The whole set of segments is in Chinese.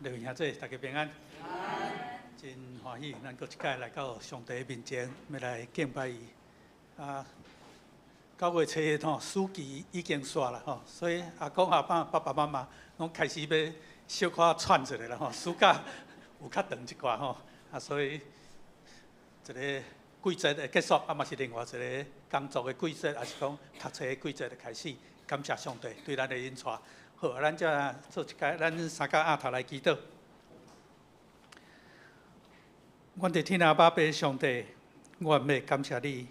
各位兄弟，大家平安。真欢喜，咱搁一届来到上帝面前，要来敬拜伊。9月初一吼，暑期已经煞啦吼，所以阿公阿爸、爸爸妈妈拢开始要小可喘一下啦吼，暑假有较长一寡吼，所以一个季节的结束，嘛是另外一个工作的季节，也是讲读册的季节的开始。感谢上帝对咱的恩赐。好，咱则做一届，咱三甲阿头来祈祷。阮伫天阿爸爸上帝，我要感谢你，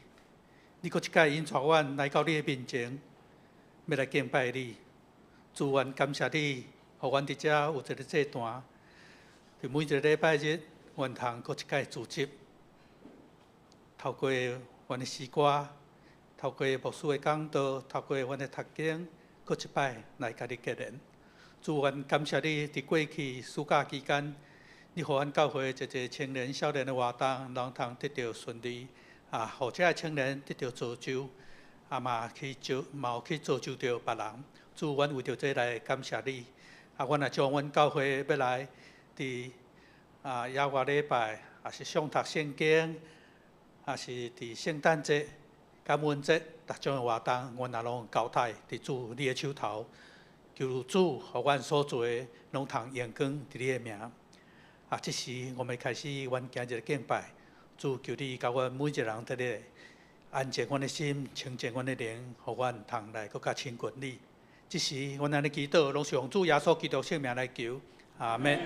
你搁一届引带阮来到你的面前，要来敬拜你。主愿感谢你，互阮伫遮有一个这段，伫每一个礼拜日，愿通搁一届组织，透过阮的诗歌，透过牧师的讲道，透过阮的读经，搁一摆来甲你结连。主愿感谢你，伫过去暑假期间。你互阮教会一个青年、少年的活动，拢通得到顺利，互这青年得到造就，嘛有去造就着别人。主，阮为着这来感谢你。阮也将阮教会要来伫野外礼拜，也是上读圣经，也是伫圣诞节、感恩节，逐种的活动，阮也拢交代伫主你的手头。求主，互阮所做的拢通荣光伫你的名。这时我们开始阮今日的敬拜，主求你教阮每一个人得咧安静阮的心，清净阮的灵，互阮通来更加亲近你。这时阮安尼祈祷，拢是用主耶稣基督圣名来求，阿门。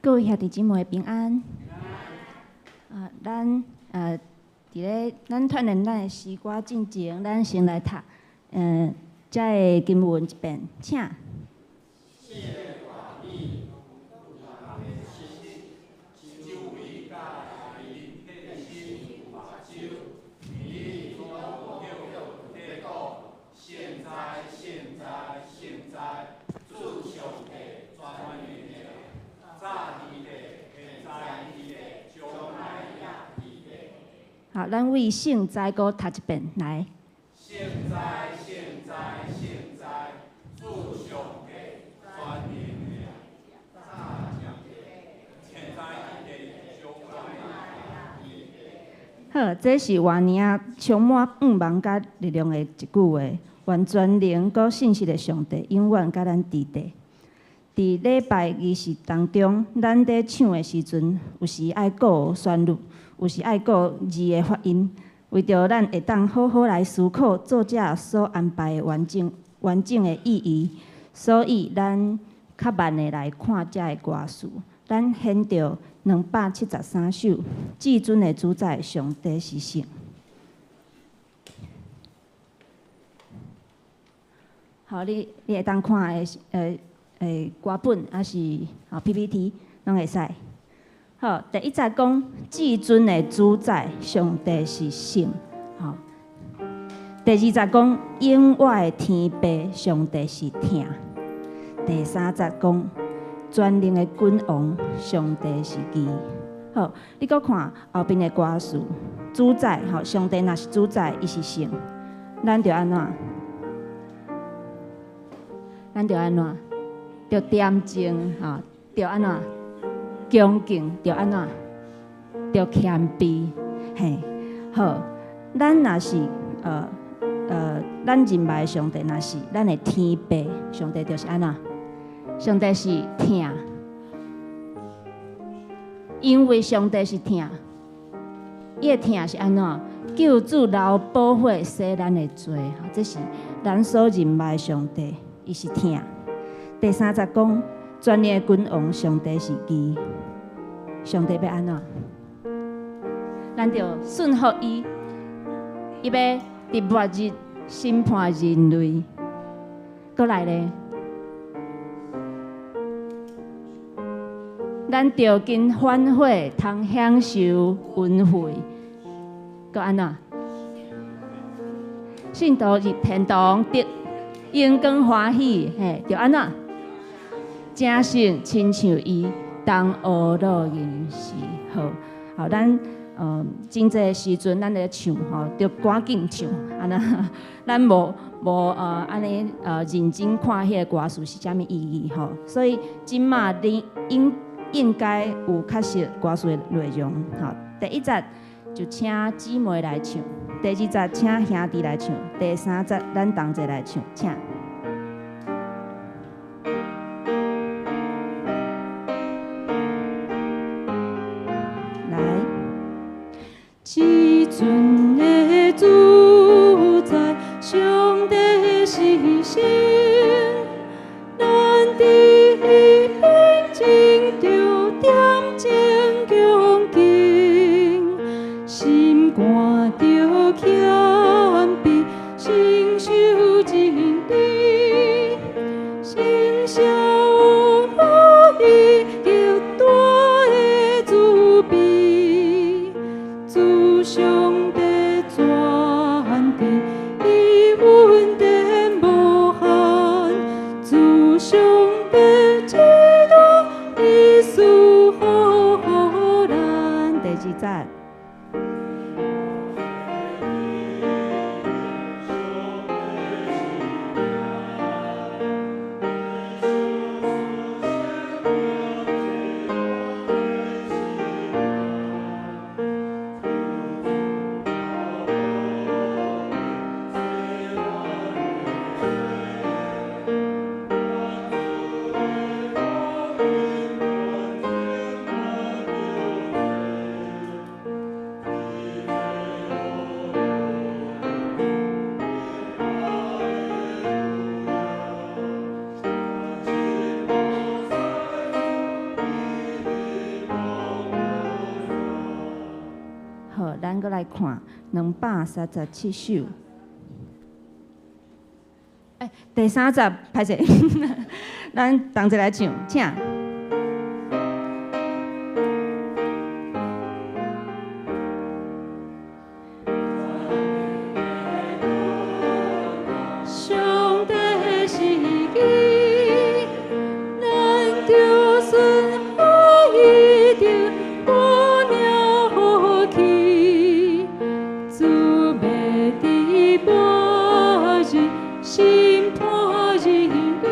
各位兄弟姊妹平安。咱伫咧咱团练咱的诗歌进前，咱先来读这个经文一遍，请。好，咱为圣哉搁读一遍来。现在，主上帝全能的大将现在好，这是活年充满5万甲力量的一句话。愿全能搁信实的上帝永远甲咱伫地。伫礼拜仪式当中，咱伫唱的时阵，有时爱顾旋律。有时爱顾字的发音，为着咱会当好好来思考作者所安排的完整的意义，所以咱较慢的来看这个歌词。咱选着273首，至尊的主宰上帝是圣。好，你会当看歌本，还是PPT 拢会使。好，第一节讲至尊的主宰上帝是圣，好。第二节讲永远的天父上帝是疼。第三节讲全能的君王上帝是义。好，你搁看后边的歌词，主宰，好，上帝若是主宰，伊是圣，咱着安怎？咱着安怎？着恬静，哈，着安怎？恭敬着安怎？着谦卑，嘿，好。咱若是咱认拜上帝，若是咱的天父，上帝就是安怎？上帝是疼，因为上帝是疼，伊的疼是安怎？救主流保血洗咱的罪，这是咱所认拜上帝，伊是疼。第三节讲。全能的君王，上帝是义。上帝要安怎？咱着顺服伊，伊要伫末日审判人类。过来咧，咱着紧反悔，通享受恩惠。搁安怎？信徒入天堂得荣光欢喜，嘿，着安怎？正信亲像伊，当学乐吟诗。好，咱真济时阵，咱咧唱吼，着赶紧唱，安那，咱无安尼认真看迄个歌词是啥物意义吼。所以即马你应该有确实歌词的内容。吼，第一节就请姊妹来唱，第二节请兄弟来唱，第三节咱同齐来唱，请。至尊的主宰，上帝是神，咱伫伊面前着点情恭敬，心肝着谦卑，承受真理，承受伊极大的慈悲。上帝传递，伊恩典无限。主上帝基督，伊赐福咱。第二节。好，咱搁来看237首。第三节，歹势，咱同齐来唱，请。上帝是伊，咱着顺服伊着。心破人类，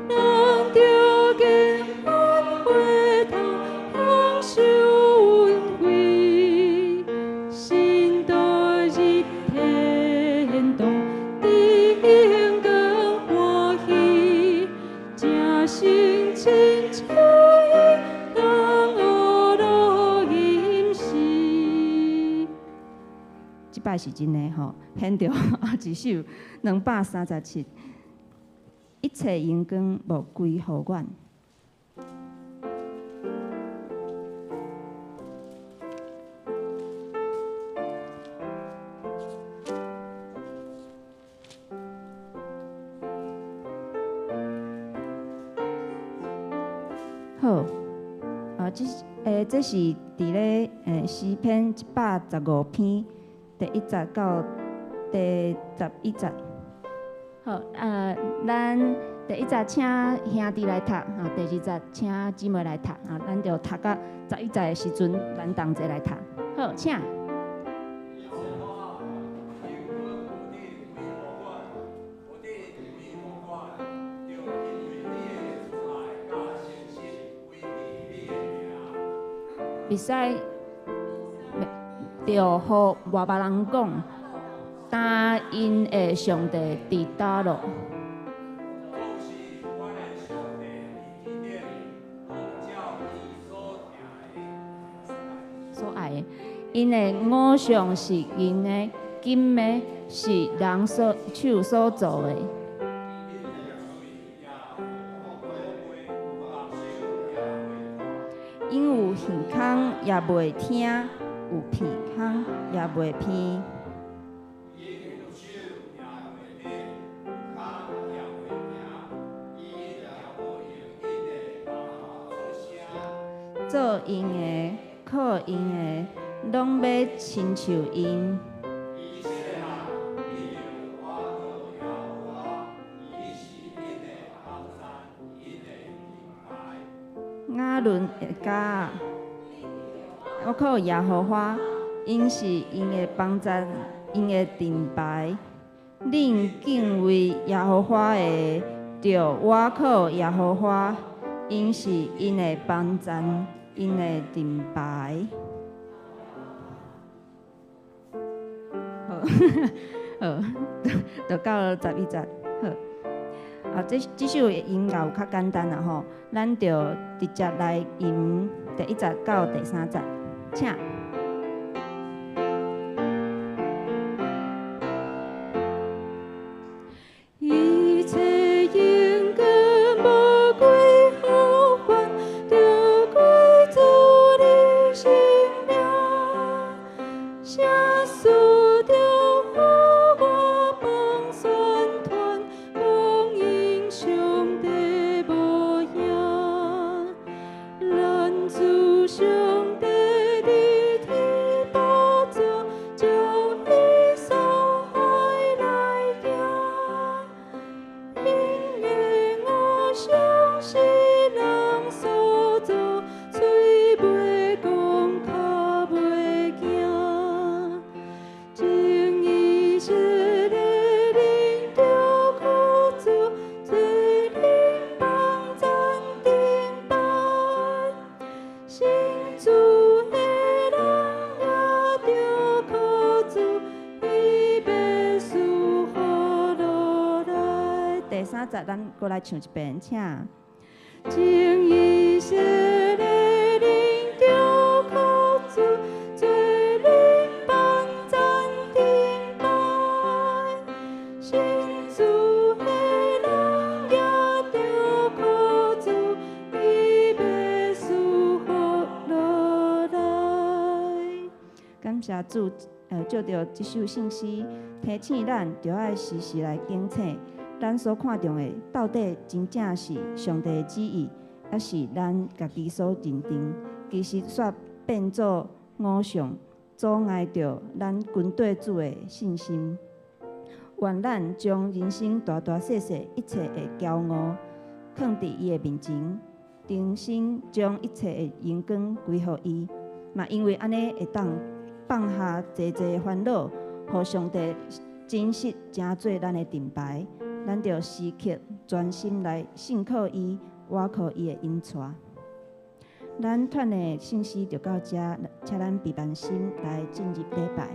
咱着紧返回头，享受恩惠，心到日天堂，地光欢喜，正心亲像伊，当学乐吟诗。即摆是真诶吼。显着一首237，一切荣光无归乎阮。好，这是伫咧诗篇115篇第1节到第11节。好，咱第1节请兄弟来读，第2节请姊妹来读，咱就读到11节的时阵，咱同齐来读。好，请。袂使着互外别人讲，答应的上帝伫倒落。所爱的，因的偶像是银的、金的，是人手所做的。因有耳孔也袂听，有鼻孔也袂闻。因的、靠因的，拢要亲像因。一切人必有我可要我，伊是因的帮山，因的明白。亚伦的家，我靠耶和华，因是因的帮助，因的顶牌。恁敬畏耶和华的，着我靠耶和华，因是因的帮助，因的顶牌。好，好，就到11节。好，啊，这首音乐有较简单啦吼，咱就直接来吟第1节到第3节，请。一切应该无归后还，就归主你性命。写书着我帮宣传，讲因上帝无影，咱主上帝伫天宝座，将伊所爱来行。因的我相是人所造，嘴袂讲，脚袂行。情义热烈领着苦主，罪人帮咱顶白。信主的人也着苦主，伊要赐福落来。第3节，咱过来唱一遍，请。情义热烈领着苦主，罪人帮咱顶白。信主的人也着苦主，伊要赐福落来。感谢主，借着这首信息，提醒咱着爱时时来警醒，咱所看重的到底真正是上帝的旨意，还是咱家己所认定？其实煞变作偶像，阻碍着咱军队主的信心。愿咱将人生大大小小一切的骄傲放伫伊的面前，重新将一切的荣光归予伊。嘛，因为安尼会当放下济济的烦恼，互上帝真实成做咱的盾牌。咱着时刻专心来信靠伊，倚靠伊的恩赐。咱传的信息就到这，请咱闭眼心来进入礼拜。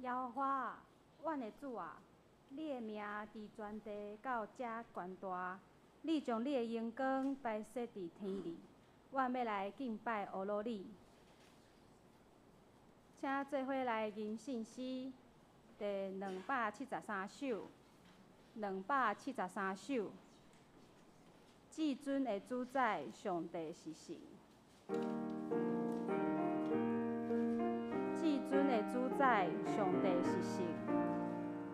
耶和华，阮的主啊，你的名伫全地到遮悬大，你将你的荣光摆设伫天里，阮要来敬拜婀娜你。请做伙来吟信诗第273首，273首。至尊的主宰，上帝是神。至尊的主宰，上帝是神。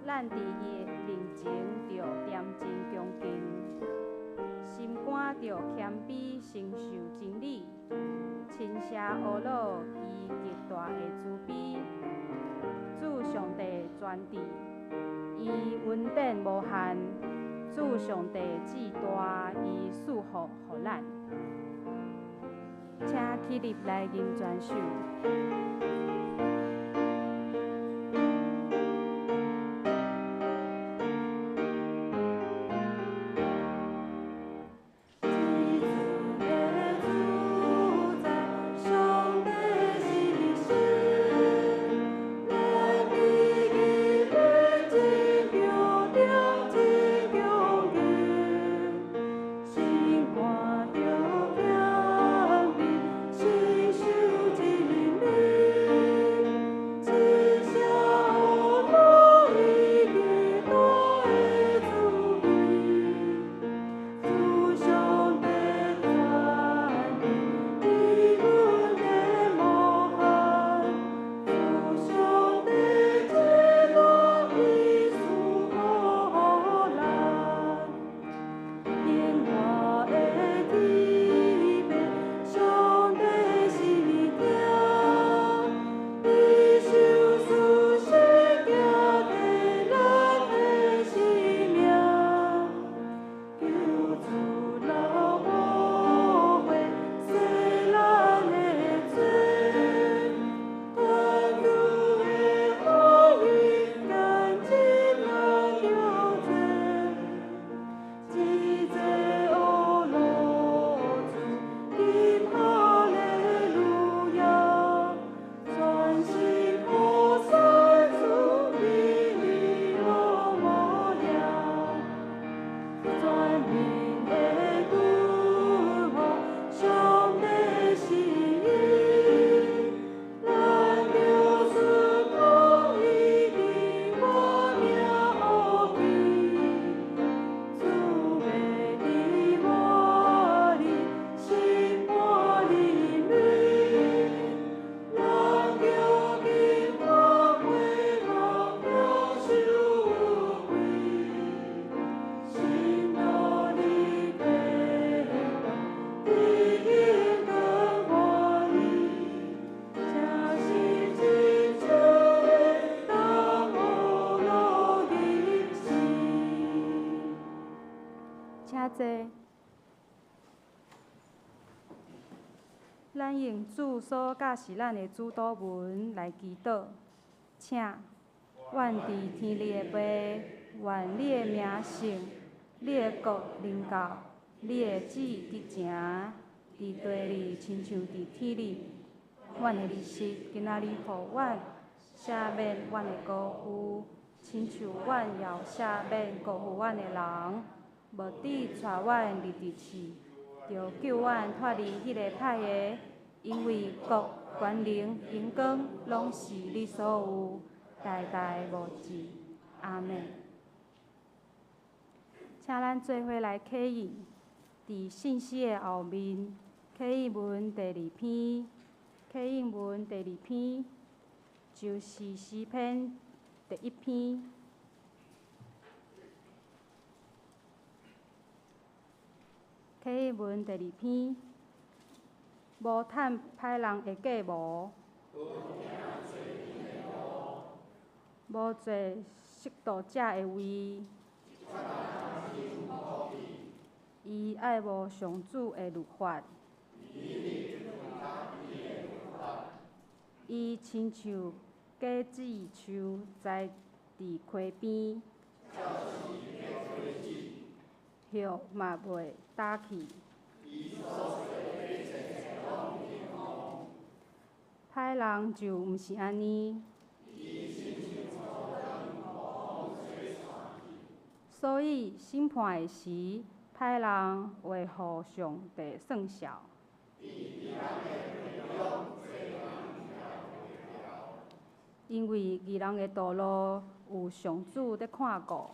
咱伫伊的面前，着恬静恭敬，心肝着谦卑，承受真理，亲舍婀娜，伊极大的慈悲。主上帝全智，伊恩典无限。主上帝至大，伊赐福予咱。请起立来吟全首。坐，咱用主所教示咱的主祷文来祈祷，请愿伫天里的爸，愿你的名圣，你的国临到，你的旨伫成，伫地里亲像伫天里。阮的日食今仔日互阮赦免阮的辜负，亲像阮也有赦免辜负阮的人。无抵带阮入地狱，着救阮脱离迄个歹个，因为国、权能、荣光，拢是你所有，代代无尽。阿们。请咱做伙来启应，伫信息的后面，启应文第2篇，启应文第2篇就是诗篇第1篇。启应文第2篇，无趁歹人的计谋，无坐失盗者的位，伊爱无上主的律法，伊亲像果子树栽伫溪边。叶嘛袂焦去，歹人就毋是安尼。所以审判的时，歹人会互上帝算账。因为义人的道路有上主在看顾。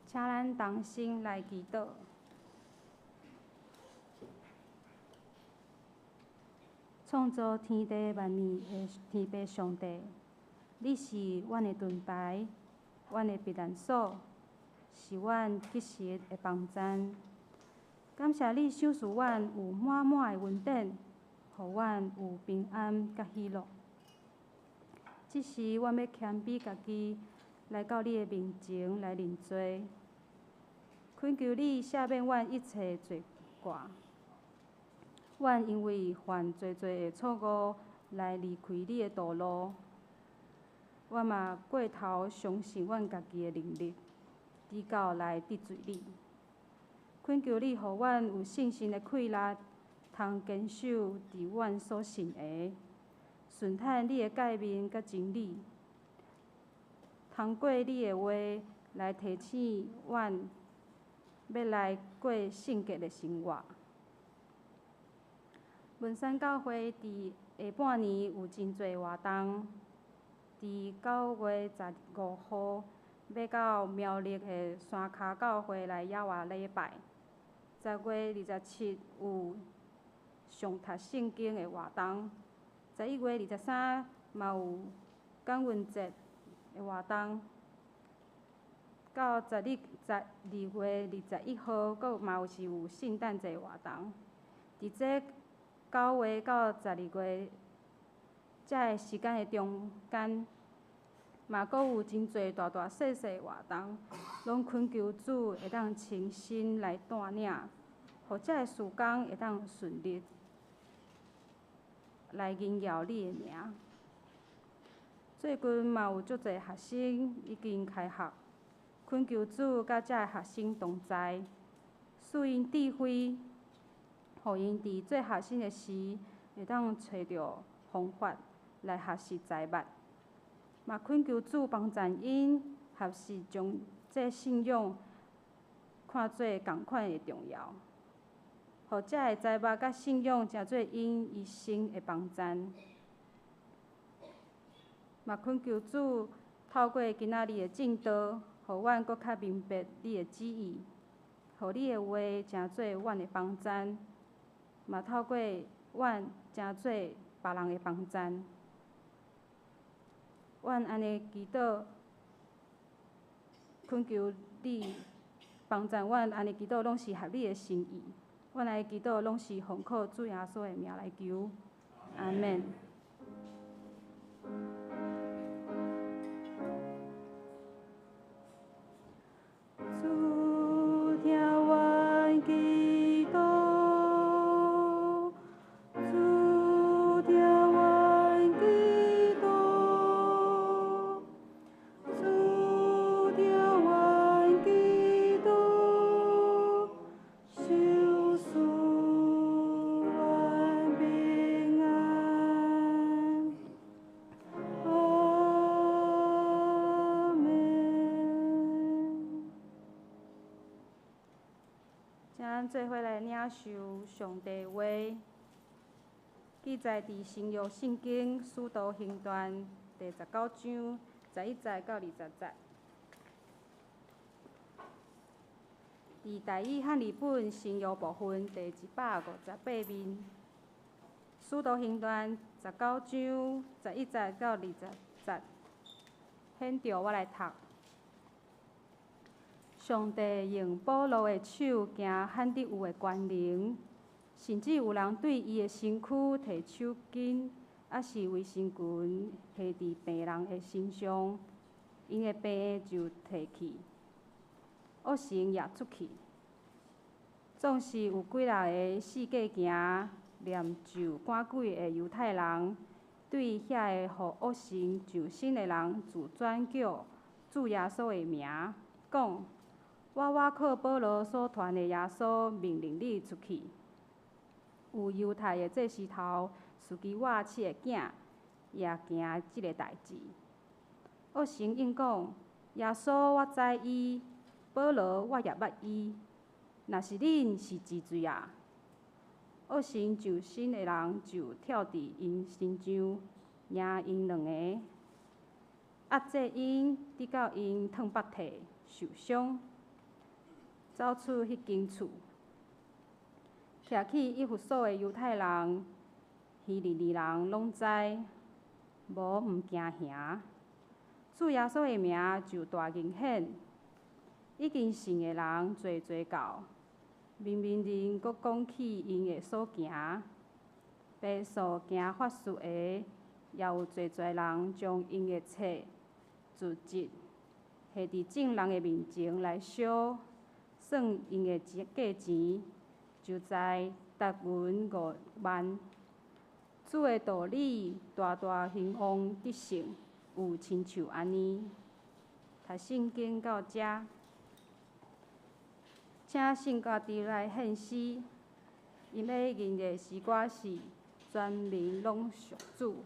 请咱同心来祈祷。创造天地万物的天父上帝，你是阮的盾牌，阮的避难所，是阮及时的帮站。感谢你赏赐阮有满满的恩典，互阮有平安甲喜乐。即时，阮要谦卑家己，来到你的面前来认罪，恳求你赦免阮一切罪过。阮因为犯侪的错误，来离开你的道路。阮嘛过头相信阮家己的能力，直到来得罪你。恳求你，互阮有信心的气力，通坚守伫阮所信的，顺趁你的诫命甲真理，通过你的话来提醒阮，要来过圣洁的生活。文山教会伫下半年有真侪活动，伫9月15号要到苗栗的山骹教会来野外礼拜，10月27有上读圣经的活动，11月23嘛有感恩节的活动，到12月21号，嘛是有圣诞节活动。伫这9月到12月这个时间的中间，嘛阁有真侪大大小小的活动，拢恳求主会当亲身来带领，互这个事工会当顺利来荣耀你的名。最近嘛有足侪学生已经开学，恳求主甲这个学生同在，赐因智慧，互因伫做学生的时会当找到方法来学习财物，嘛恳求主帮助因学习将这信仰看做同款的重要，互这个财物甲信仰成做因一生的帮站。嘛恳求主透过今仔日的正道，互阮搁较明白你的旨意，互你的话成做阮的帮站，嘛透过阮成做别人的帮站。阮安尼祈祷，恳求你帮助阮，安尼祈祷拢是合你的心意。阮安尼祈祷拢是奉靠主耶稣的名来求，阿免。主听阮祈祷，主听阮祈祷，主听阮祈祷，守赐阮平安。阿门。请咱做伙来领受上帝的话，记载伫新约圣经使徒行传第19章11节到20节。伫台语汉语本新约部分第158面，使徒行传19章11节到20节，现着我来读。上帝用保罗的手行罕得有的权能，甚至有人对伊的身躯摕手巾，还是卫生裙下伫病人的身上，因的病就退去，恶神也出去。总是有几六个四界行念咒赶鬼的犹太人，对遐个互恶神上身的人自转叫主耶稣的名，讲：我靠保罗所传的耶稣命令你出去。有犹太的祭司头司基我7个囝，也行即个代志。恶神应讲：耶稣我知伊，保罗我也捌伊。若是恁是治罪啊！恶神就身的人就跳伫因身上，领因两个，压制因，直到因脱腹体受伤，走出迄间厝。徛起以弗所的犹太人、希利尼人拢知，无毋惊吓。主耶稣的名就大明显，已经信的人侪到。明明人阁讲起因的所行，白素行法术的，也有侪人将因的册、字迹下伫众人的面前来烧，算因的价钱，就在达文5万。主的道理大大兴旺得胜，有亲像安尼。读圣经到遮。请信家己来献诗，因要吟的诗歌是全民拢属主。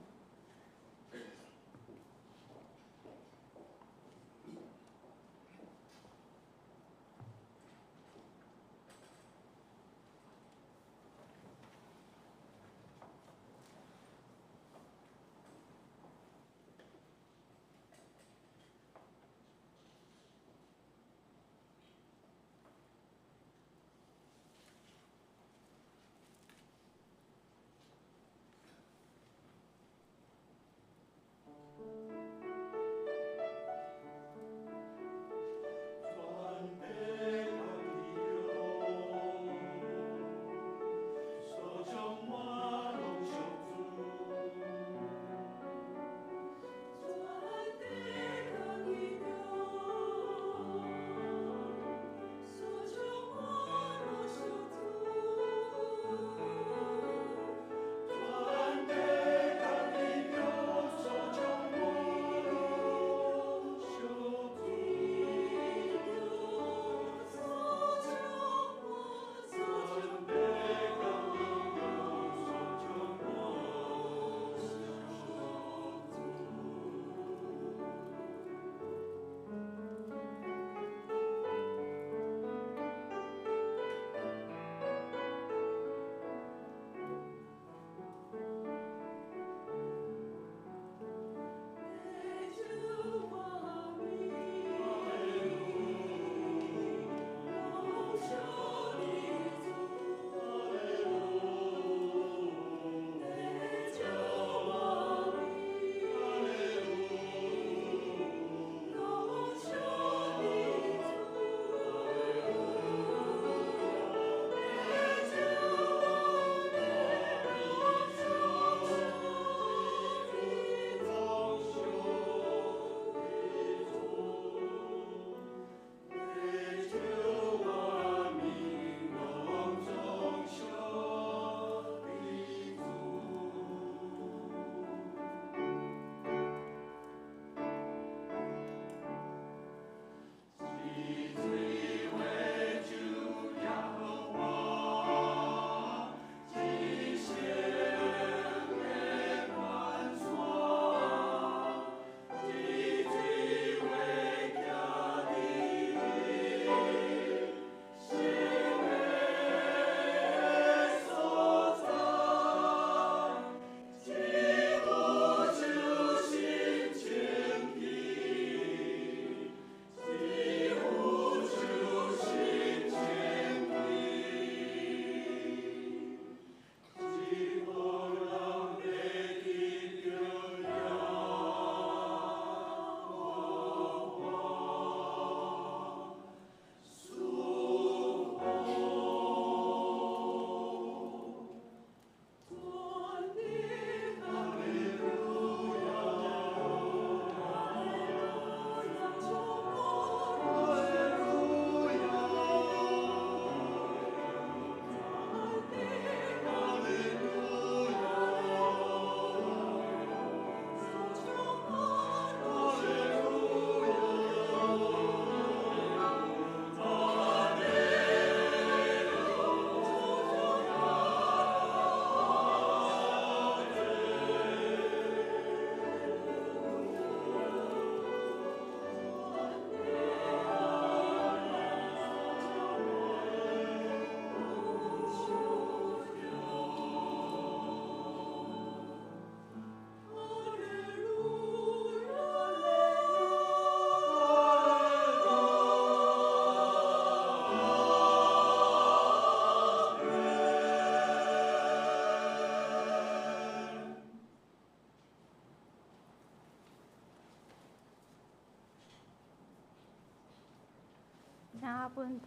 请本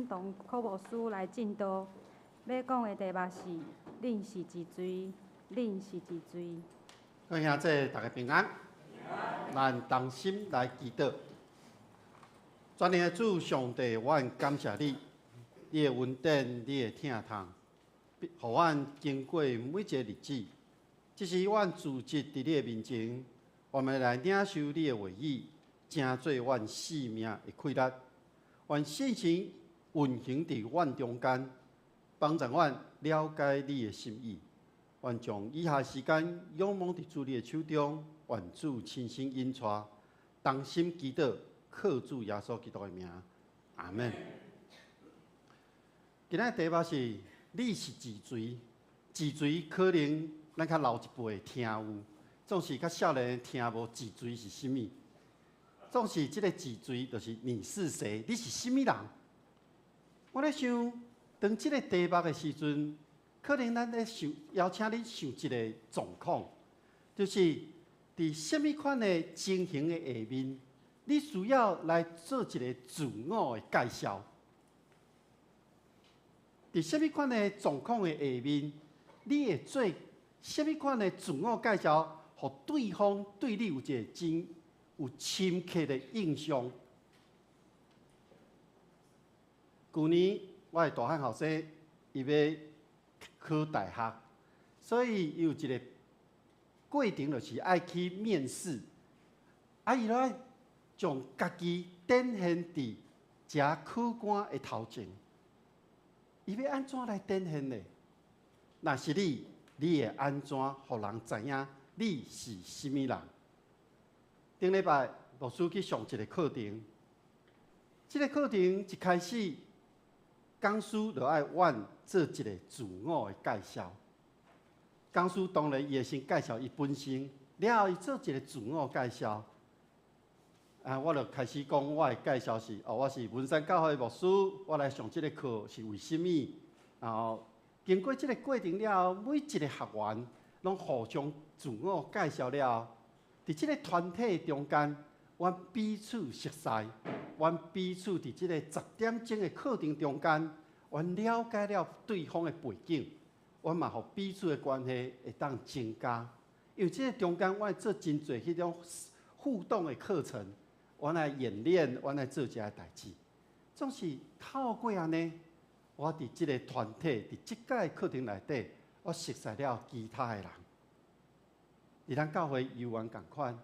堂科牧师来进道。要讲的题目是：恁是一罪，恁是一罪。各位兄弟，大家平安。咱同心来祈祷。全能的主上帝，阮感谢你，你的恩典，你的疼痛，互阮经过每一个日子。这是阮自执伫你的面前，我们来领受你的话语，成做阮生命的快乐。愿信心运行伫阮中间，帮助阮了解你的心意。愿将以下时间仰望伫主你的手中，愿主亲身引带，同心祈祷，靠主耶稣基督的名，阿门。今仔题目是：你是自罪，自罪可能咱较老一辈听有，总是较少年听无自罪是甚物。总是即个自罪，就是你是谁？你是甚物人？我咧想，当即个题目的时阵，可能咱咧邀请你想一个状况，就是伫什物款的情形的下面，你需要来做一个自我的介绍。伫什物款的状况的下面，你会做什物款的自我介绍，互对方对你有一个真有深刻的印象。去年我的大汉后生，伊要考大学，所以伊有一个过程，就是爱去面试。伊就爱将家己展现伫遮考官的头前。伊要安怎来展现呢？若是你会安怎互人知影你是甚物人？顶礼拜老师去上一个课程，这个课程一开始，讲师就爱阮做一个自我的介绍。讲师当然伊会先介绍伊本身，了后伊做一个自我介绍。我就开始讲我的介绍是：我是文山教会的牧师，我来上这个课是为甚物？然后经过这个过程了后，每一个学员拢互相自我介绍了后。伫即个团体中间，阮彼此熟悉，阮彼此伫即个10点钟的课程中间，阮了解了对方的背景，阮嘛互彼此的关系会当增加。因为即个中间，阮会做真侪迄种互动的课程，阮来演练，阮来做遮个代志。总是透过安尼，我伫即个团体，伫即届课程内底，我熟悉了其他的人。伫咱教会游玩共款，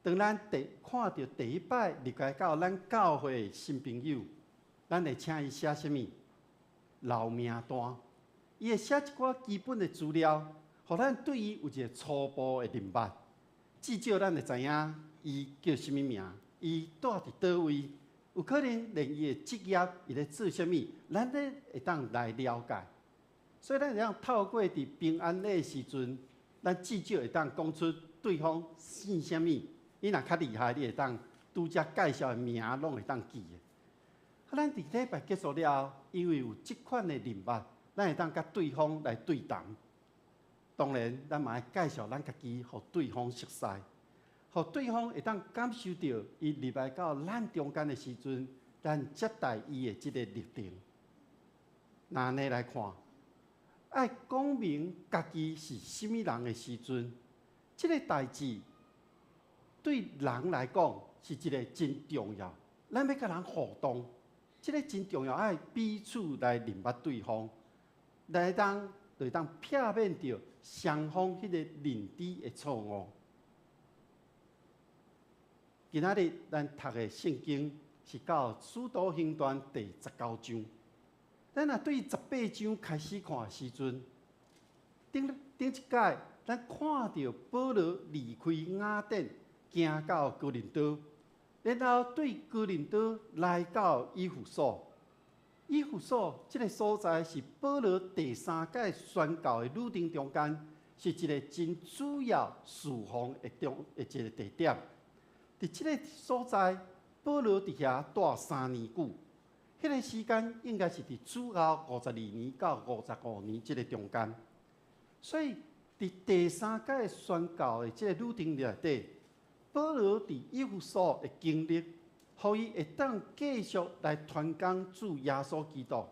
当咱看到第一摆入来到咱教会的新朋友，咱会请伊写什物留名单，伊会写一寡基本的资料，互咱对伊有一个初步的认捌。至少咱会知影伊叫什么名，伊住伫倒位，有可能连伊的职业伊咧做什物，咱咧会当来了解。所以咱会当透过伫平安礼的时阵。咱至少会当讲出对方姓什么，你若较厉害，你会当拄则介绍的名拢会当记的。咱伫礼拜结束了后，因为有即款的认捌，咱会当甲对方来对谈。当然，咱嘛爱介绍咱家己，互对方熟悉，互对方会当感受到伊入来到咱中间的时阵，咱接待伊的即个热情。那安尼来看。爱讲明家己是甚物人的时阵，这个代志对人来讲是一个真重要。咱要甲人互动，这个真重要，爱彼此来认捌对方，来当避免掉双方迄个认知的错误。今仔日咱读的圣经是到《使徒行传》第19章。咱若对18章开始看的时阵，顶一届，咱看到保罗离开雅典，行到哥林多，然后对哥林多来到以弗所。以弗所这个所在是保罗第3届宣教的旅程中间，是一个真主要侍奉的一个地点。伫这个所在，保罗伫遐待3年久。迄个时间应该是伫主后52年到55年这个中间，所以伫第3届宣教的这个旅程内底，保罗伫以弗所的经历，互伊会当继续来传讲主耶稣基督。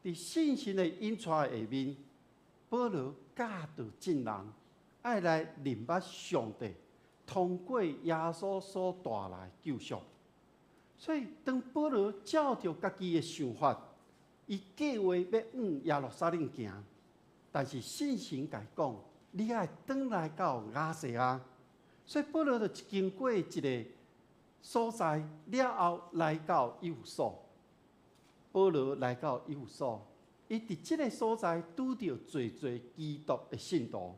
伫信心的引带下面，保罗教导众人爱来明白上帝通过耶稣所带来救赎。所以，当保罗照着家己的想法，伊计划要往耶路撒冷行，但是信心甲伊讲，你爱转来到亚细亚。所以保罗就经过一个所在了后，来到以弗所。保罗来到以弗所，伊伫即个所在拄着侪基督的信徒，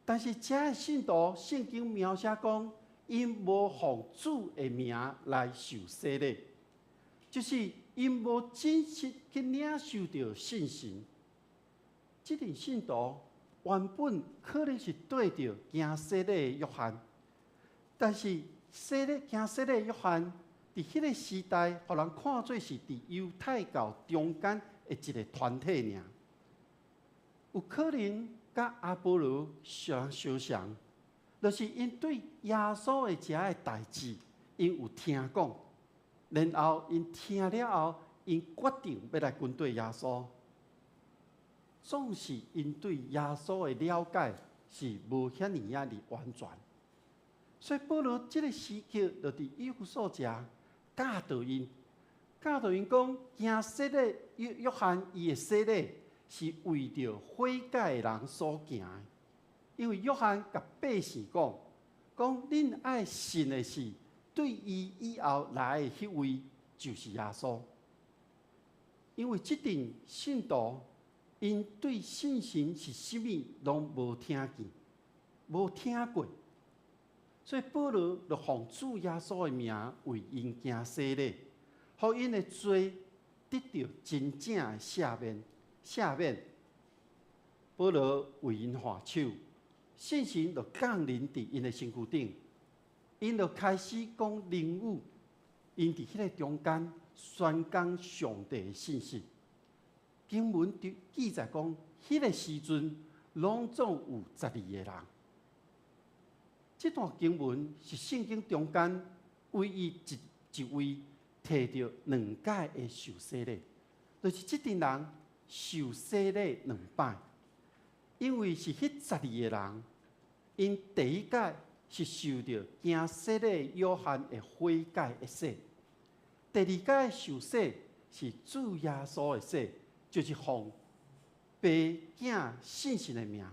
但是这个信徒圣经描写讲，因无奉主的名来受洗礼，就是因无真实去领受到信心。即阵信徒原本可能是对着行洗礼的约翰，但是行洗礼的约翰，伫迄个时代，互人看做是伫犹太教中间的一个团体尔，有可能甲阿波罗相像，就是因对耶稣的遮个代志，因有听讲，然后因听了后，因决定要来跟对耶稣。总是因对耶稣的了解是无遐尼啊的完全，所以保罗这个时刻就伫以弗所遮教导因讲，行洗礼约翰伊的洗礼是为着悔改的人所行的，因为约翰甲百姓讲，恁爱信的是对伊以后来的迄位就是耶稣，因为即阵信徒。因对信心是甚物拢无听见、无听过，所以保罗就奉主耶稣的名为因行洗礼，互因的罪得到真正的赦免。保罗为因画手，信心就降临伫因的身躯顶，因就开始讲灵语，因伫迄个中间宣讲上帝的信息。经文就记载讲，迄个时阵拢总有12个人。这段经文是圣经中间唯一一位摕到2届的受洗礼，就是这阵人受洗礼2摆，因为是迄12个人，因第一届是受到行洗礼约翰的悔改的洗，第二届受洗是主耶稣的洗。就是奉爸囝信心的名，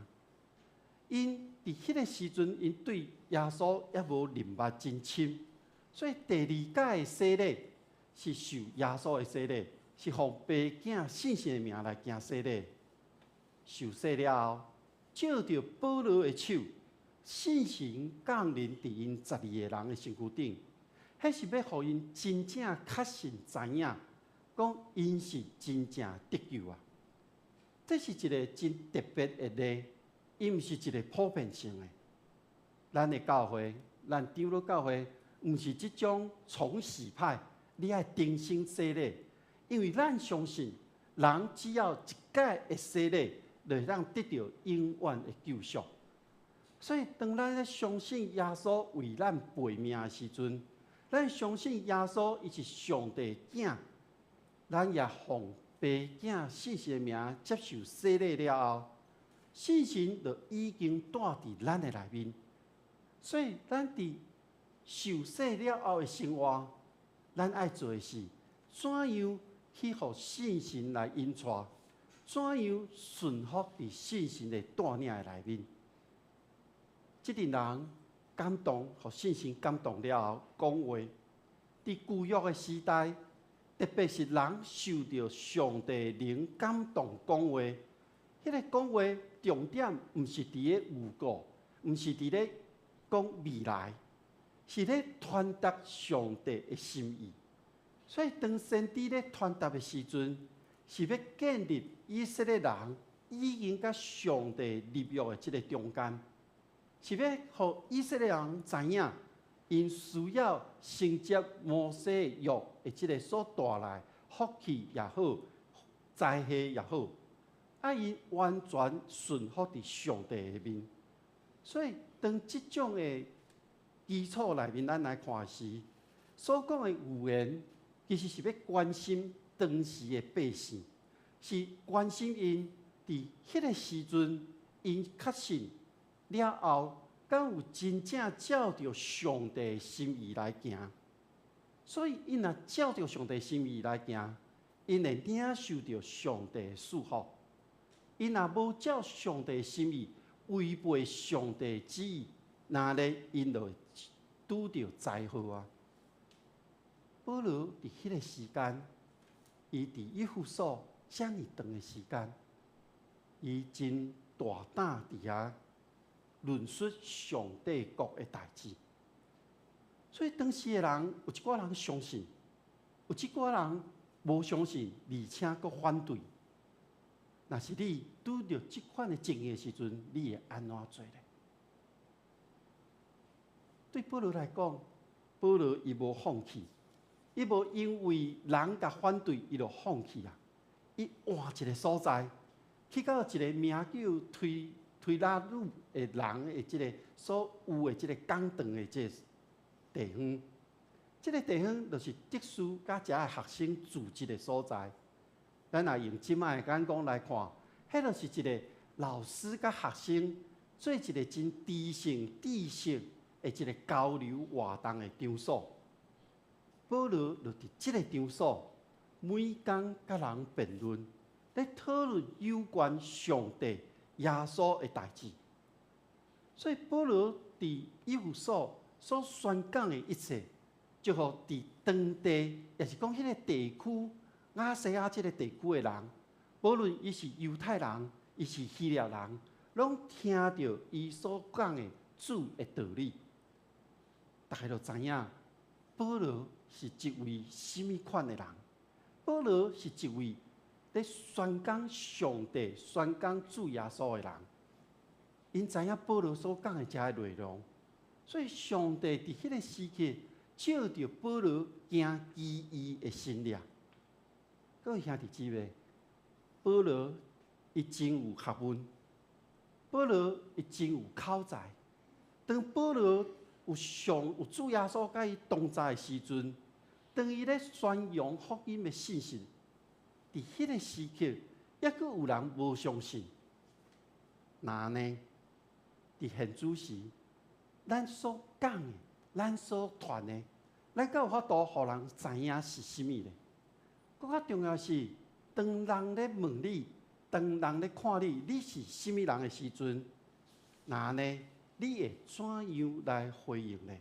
因伫迄个时阵，因对耶稣也无认捌真深，所以第二届的洗礼是受耶稣的洗礼，是奉爸囝信心的名来行洗礼。受洗了后，照着保罗的手，信心降临伫因12个人的身躯顶，迄是要互因真正确信知影。讲因是真正得救啊！这是一个真特别的例，伊毋是一个普遍性的。咱的教会，咱长老教会，毋是即种重洗派，你爱重新洗礼，因为咱相信，人只要一届的洗礼，就会让得到永远的救赎。所以，当咱咧相信耶稣为咱背命的时阵，咱相信耶稣伊是上帝囝。咱也奉爸囝信心的名接受洗礼了后，信心就已经带伫咱的内面。所以，咱伫受洗了后的生活，咱爱做的是怎样去互信心来引带，怎样顺服伫信心的带领的内面。这阵人感动，互信心感动了后，讲话伫旧约的时代。特别是人受到上帝灵感动讲话，迄个讲话重点毋是伫咧预告，毋是伫咧讲未来，是咧传达上帝的心意。所以当先知咧传达的时阵，是要建立以色列人已经甲上帝立约的即个中间，是要互以色列人知影。因需要承接摩西约的即个所带来福气也好，灾祸也好，因完全顺服伫上帝的面。所以，当即种的基础内面，咱来看时，所讲的预言，其实是要关心当时的百姓，是关心因伫迄个时阵，因确信了后，敢有真正照着上帝的心意来行。所以，因若照着上帝的心意来行，因会领受着上帝的祝福。因若无照上帝的心意，违背上帝的旨意，那咧因就拄着灾祸啊！保罗伫迄个时间，伊伫以弗所遮尔长的时间，伊真大胆伫遐论述上帝国的代志。所以当时的人有一寡人相信，有一寡人无相信，而且佫反对。若是你拄着即款的情形的时阵，你会安怎做呢？对保罗来讲，保罗伊无放弃，伊无因为人甲反对，伊就放弃啊！伊换一个所在，去到一个名叫推拉路的人的即个所有的即个讲堂的即个地方。即个地方就是特殊甲遮的学生聚集的所在。咱若用即摆的眼光来看，迄就是一个老师甲学生做一个真知性知识的一个交流活动的场所。保罗就伫即个场所，每工甲人辩论，咧讨论有关上帝、耶稣的代志。所以保罗伫以弗所所宣讲的一切，就互伫当地，也是讲迄个地区。亚细亚这个地区的人，无论伊是犹太人，伊是希腊人，拢听到伊所讲的主的道理。大家都知影，保罗是一位什么款的人？保罗是一位咧宣讲上帝、宣讲主耶稣的人。因知影保罗所讲的这个内容，所以上帝伫迄个时期，照着保罗行奇异的心力。各位兄弟姊妹，保罗伊真有学问，保罗伊真有口才。当保罗有主耶稣甲伊同在的时阵，当伊咧宣扬福音的信息，伫迄个时刻，抑阁有人无相信。那呢？伫现主时，咱所讲的，咱所传的，咱敢有法度互人知影是啥物呢？更较重要是，当人咧问你，当人咧看你，你是什么人的时阵，那呢？你会怎样来回应呢？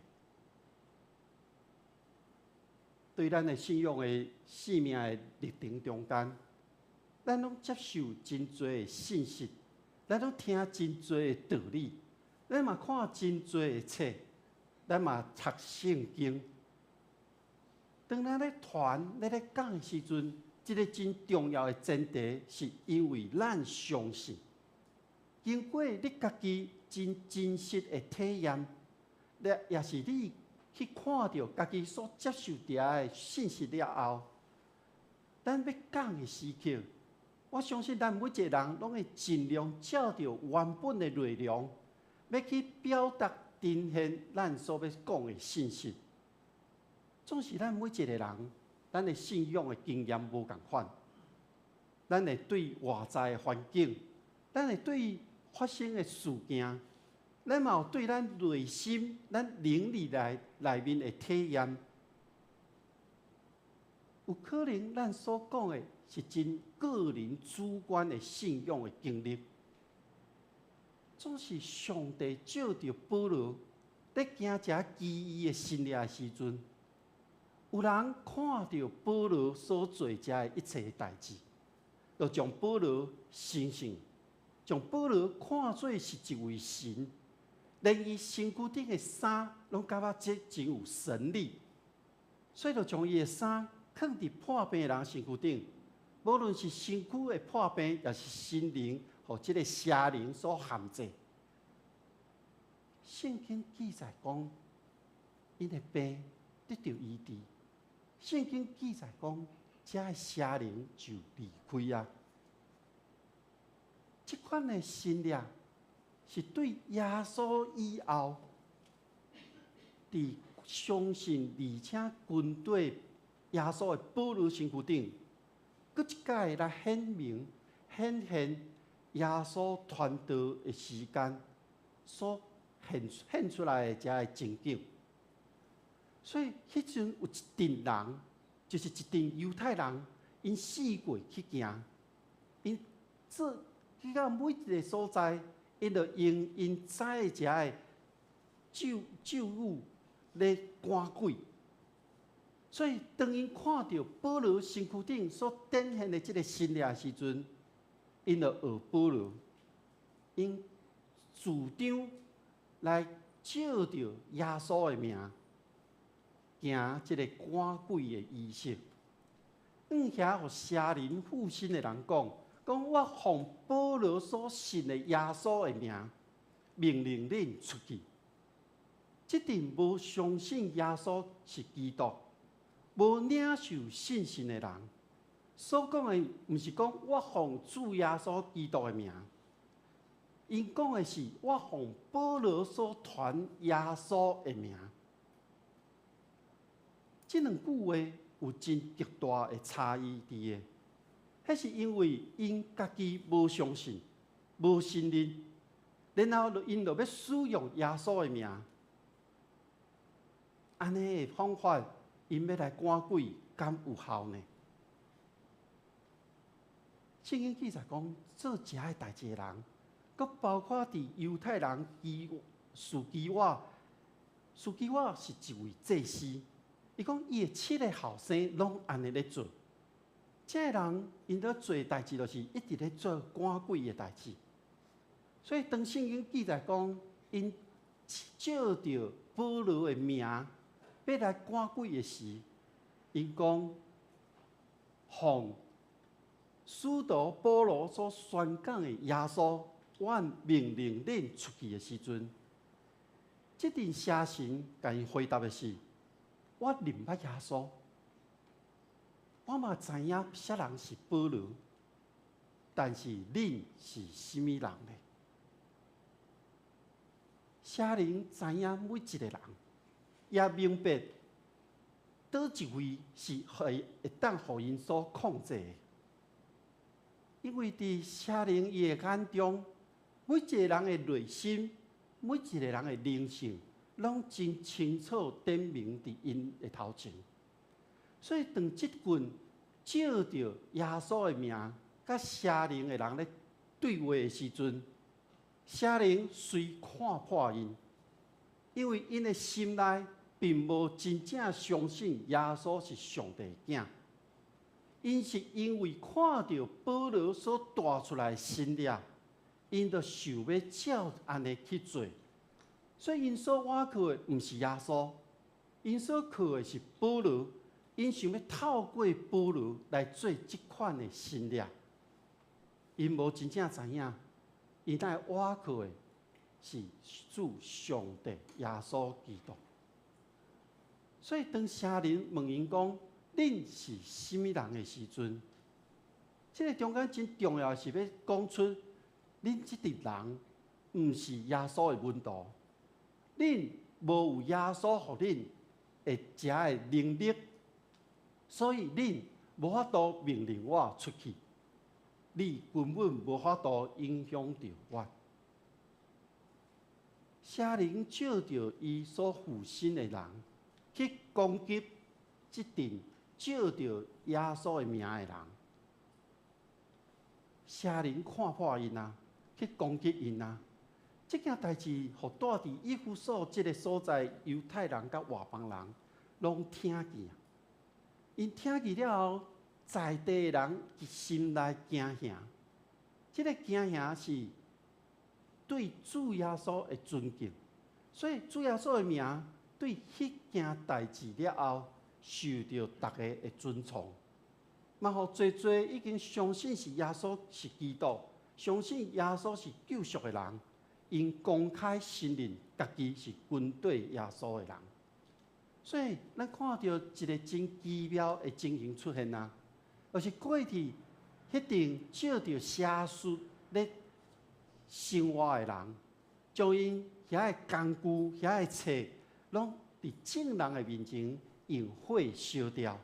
对咱的信仰的生命的历程中间，咱拢接受真多的信息，咱拢听真多的道理，咱嘛看真多的册，咱嘛读圣经。当咱咧传、咧讲的时阵，一个真重要的前提，是因为咱相信，经过你家己真实的体验，也是你去看到家己所接受到的信息了后，咱要讲的时刻，我相信咱每一个人拢会尽量照着原本的内容，要去表达呈现咱所要讲的信息。总是咱每一个人，咱的信仰的经验无共款，咱会对外在的环境，咱会对发生的事件，咱嘛有对咱内心、咱灵里内面的体验，有可能咱所讲的是真个人主观的信仰的经历。总是上帝照着保罗在行这奇异的心理的时阵。有人看到保罗所做这的一切代志，就将保罗神圣，将保罗看作是一位神，连伊身躯顶的衫拢感觉这真有神力，所以就将伊的衫放伫破病的人身躯顶，无论是身躯的破病，也是心灵和这个邪灵所限制。圣经记载讲，因的病得到医治。圣经记载讲，这个邪灵就离开啊。这款的信念是对耶稣以后，伫相信而且军队耶稣的保罗身躯顶，搁一届来显现耶稣传道的时间所现出来的这个情景。所以迄阵有一群人，就是一群犹太人，因四过去行，因去到每一个所在，因就用因知的这个咒语来赶鬼。所以当因看到保罗身躯顶所展现的这个神力的时阵，因就学保罗，因主张来照着耶稣的名，行这个赶鬼的仪式。遐互邪灵附身的人讲我奉保罗所信的耶稣的名，命令恁出去。即定无相信耶稣是基督，无领受信心的人，所讲的毋是讲我奉主耶稣基督的名，因讲的是我奉保罗所传耶稣的名。即两句话有真极大的差异伫个，迄是因为因家己无相信、无信任，然后因就要使用耶稣的名，安尼的方法，因要来赶鬼，敢有效呢？圣经记载讲，做这个代志的人，佮包括伫犹太人士基瓦是一位祭司。伊讲，伊的7个后生拢安尼咧做，这个人因咧做代志，就是一直咧做赶鬼的代志。所以当圣经记载讲，因照着保罗的名要来赶鬼的时，因讲奉使徒保罗所宣讲的耶稣，我命令恁出去的时阵，这阵邪神甲因回答的是。我认捌耶稣，我嘛知影别人是保罗，但是恁是甚物人呢？邪灵知影每一个人，也明白倒一位是会当互因所控制的，因为伫邪灵伊的眼中，每一个人的内心，每一个人的灵性。拢真清楚点明伫因的头前，所以当即群照着耶稣的名，甲邪灵的人咧对话的时阵，邪灵虽看破因，因为因的心内并无真正相信耶稣是上帝的囝，因是因为看到保罗所带出来的神力，因就想要照安尼去做。所以因所倚靠的毋是耶稣，因所靠的是保罗。因想要透过保罗来做即款的神力，因无真正知影，因乃倚靠的是主上帝耶稣基督。所以当邪灵问因讲：“恁是甚物人的时阵，这个中间真重要是要讲出，恁即群人毋是耶稣的门徒。恁无有耶稣互恁会食的能力，所以恁无法度命令我出去，你根本无法度影响到我。邪灵照着伊所附身的人，去攻击即阵照着耶稣的名的人。邪灵看破因啊，去攻击因啊。这件代志，互带伫以弗所这个所在，犹太人甲外邦人拢听见。因听见了后，在地的人心内惊吓。这个惊吓是对主耶稣的尊敬，所以主耶稣的名对迄件代志了后，受到大家的尊崇。嘛，互侪侪已经相信是耶稣是基督，相信耶稣是救赎的人。因公开承认家己是军队耶稣的人，所以咱看到一个真奇妙的情形出现啊，就是过去迄阵照着邪术咧生活的人，将因遐的工具、遐的册，拢伫伫众人的面前用火烧掉。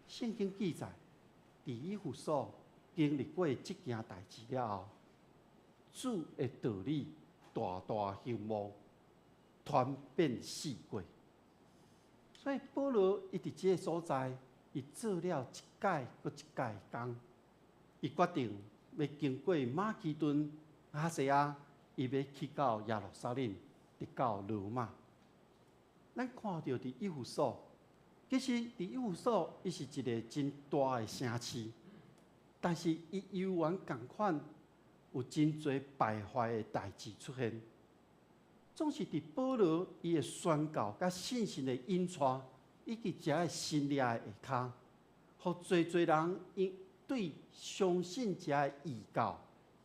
圣经记载，伫以弗所经历过即件代志了后，主的道理大大兴旺，传遍四国。所以保罗伊伫即个所在，伊做了一届搁一届的工，伊决定要经过马其顿、亚细亚，伊要去到耶路撒冷，直到罗马。咱看到伫以弗所，其实伫以弗所，伊是一个真大的城市，但是伊犹原共款有真侪败坏的代志出现。总是伫保罗伊的宣告甲信心的引带，以及遮个新约的下骹，互侪人因对相信遮个异教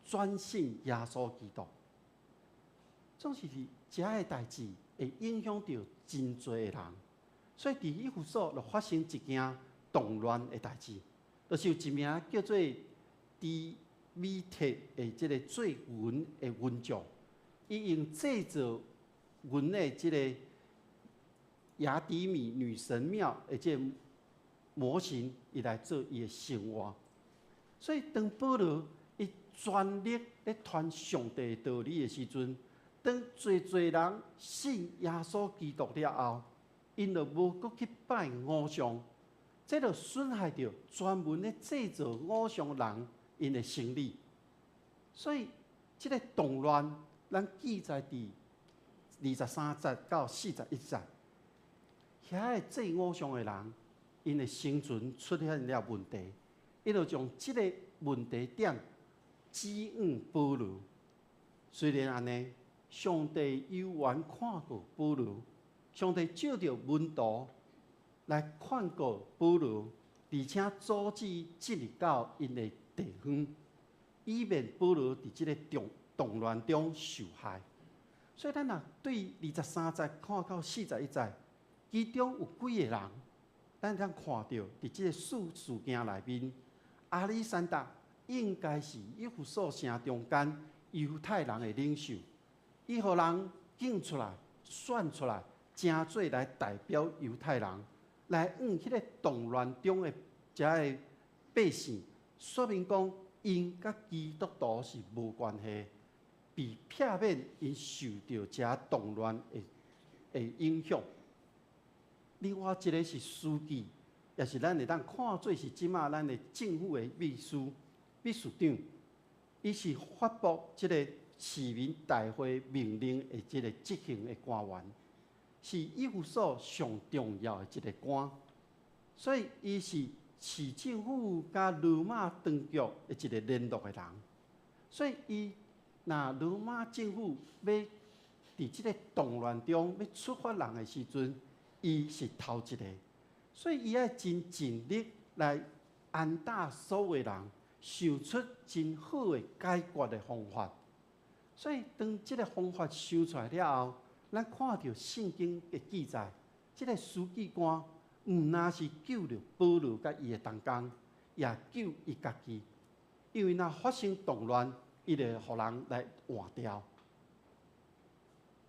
转信耶稣基督。总是伫遮个代志会影响到真侪的人，所以伫以弗所就发生一件动乱的代志，就是有一名叫做迪米特的即个做银的银匠，伊用制造银的即个雅典米女神庙的即个模型，伊来做伊的生活。所以当保罗伊全力咧传上帝的道理的时阵，当侪人信耶稣基督了后，因就无搁去拜偶像，这就损害到专门咧制造偶像人因的生理。所以，这个动乱，咱记载伫23节到41节，遐个制偶像的人，因的生存出现了问题，伊就将这个问题点指向保罗。虽然安尼，上帝犹原看过保罗，上帝照着门徒来劝告保罗，而且阻止进入到因的地方，以免保罗伫这个动乱中受害。所以咱若对23节看到41节，其中有几个人，咱通看到伫这个事件内面，亚历山大应该是以弗所城中间犹太人的领袖，伊互人拣出来、选出来，正做来代表犹太人，来向迄个动乱中的遮个百姓说明讲，因甲基督徒是无关系，被避免因受到遮动乱的影响。另外一个是书记，也是咱会当看做是即马咱的政府的秘书长，伊是发布即个市民大会命令的即个执行的官员，是以弗所上重要的一个官，所以伊是市政府甲罗马当局的一个联络的人，所以伊若罗马政府要伫即个动乱中要处罚人的时阵，伊是头一个，所以伊爱真尽力来安打所有人，想出真好的解决的方法。所以当即个方法想出来了后，咱看到圣经的记载，即个书记官毋但是救了保罗甲伊的同工，也救伊家己，因为若发生动乱，伊就互人来换掉。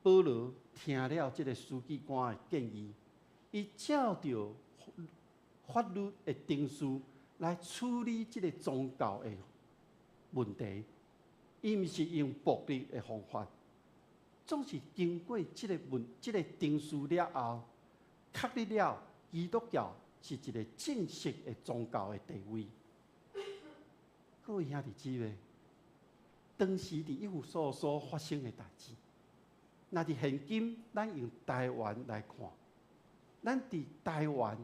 保罗听了即个书记官的建议，伊照着法律的定数来处理即个宗教的问题，伊毋是用暴力的方法，总是经过即个定数了后，确立了基督教是一个正式的宗教的地位。各位兄弟姊妹，当时伫以弗所发生的代志，若伫现今咱用台湾来看，咱伫台湾，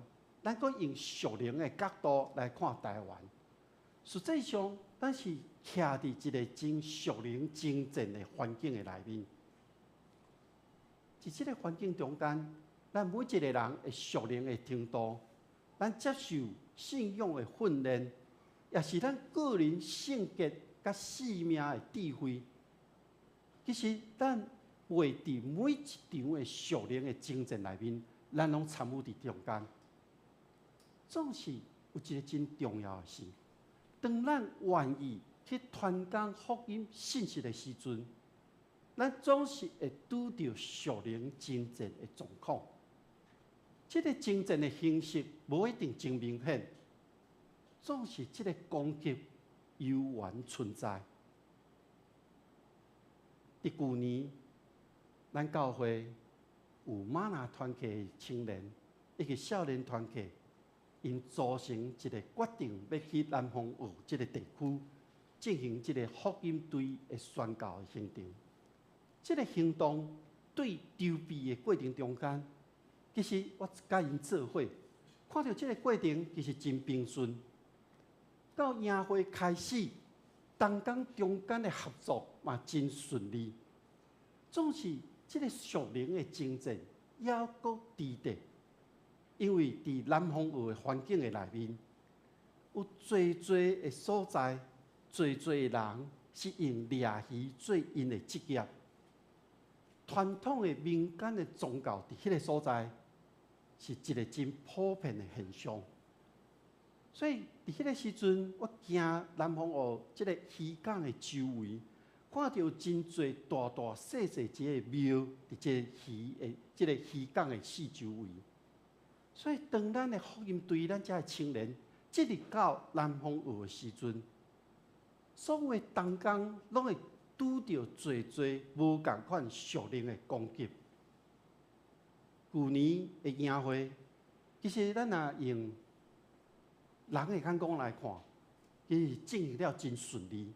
咱搁用属灵的角度来看台湾，实际上咱是徛伫一个真属灵、真正的环境的内面。在这个环境中间，咱每一个人的属灵的程度，咱接受信仰的训练，也是咱个人性格甲生命的智慧。其实咱活伫每一场的属灵的征战内面，咱拢参与伫中间。总是有一个真重要的事，当咱愿意去传讲福音信息的时阵，咱总是会拄到属灵征战的状况。这个征战的形式无一定真明显，总是这个攻击悠然存在。伫去年，咱教会有玛拿团契的青年以及少年团契，因组成一个决定，要去南方澳这个地区进行这个福音队的宣教的行动。这个行动对筹备的过程中间，其实我甲因做伙，看到这个过程其实真平顺。到营会开始，同工中间的合作嘛真顺利。总是这个属灵的征战还阁持续，因为伫南方澳的环境的内面，有侪的所在，侪人是用掠鱼做因的职业。传统的民间的宗教伫迄个所在，是一个真普遍的现象。所以伫迄个时阵，我行南方澳即个渔港的周围，看到真侪大细一个庙伫即个鱼的即个渔港的四周围。所以当咱的福音队，咱遮的青年，即日到南方澳的时阵，所有的同工拢会拄到侪无共款属灵的攻击。去年的营会，其实咱若用人的眼光来看，其实进行了真顺利。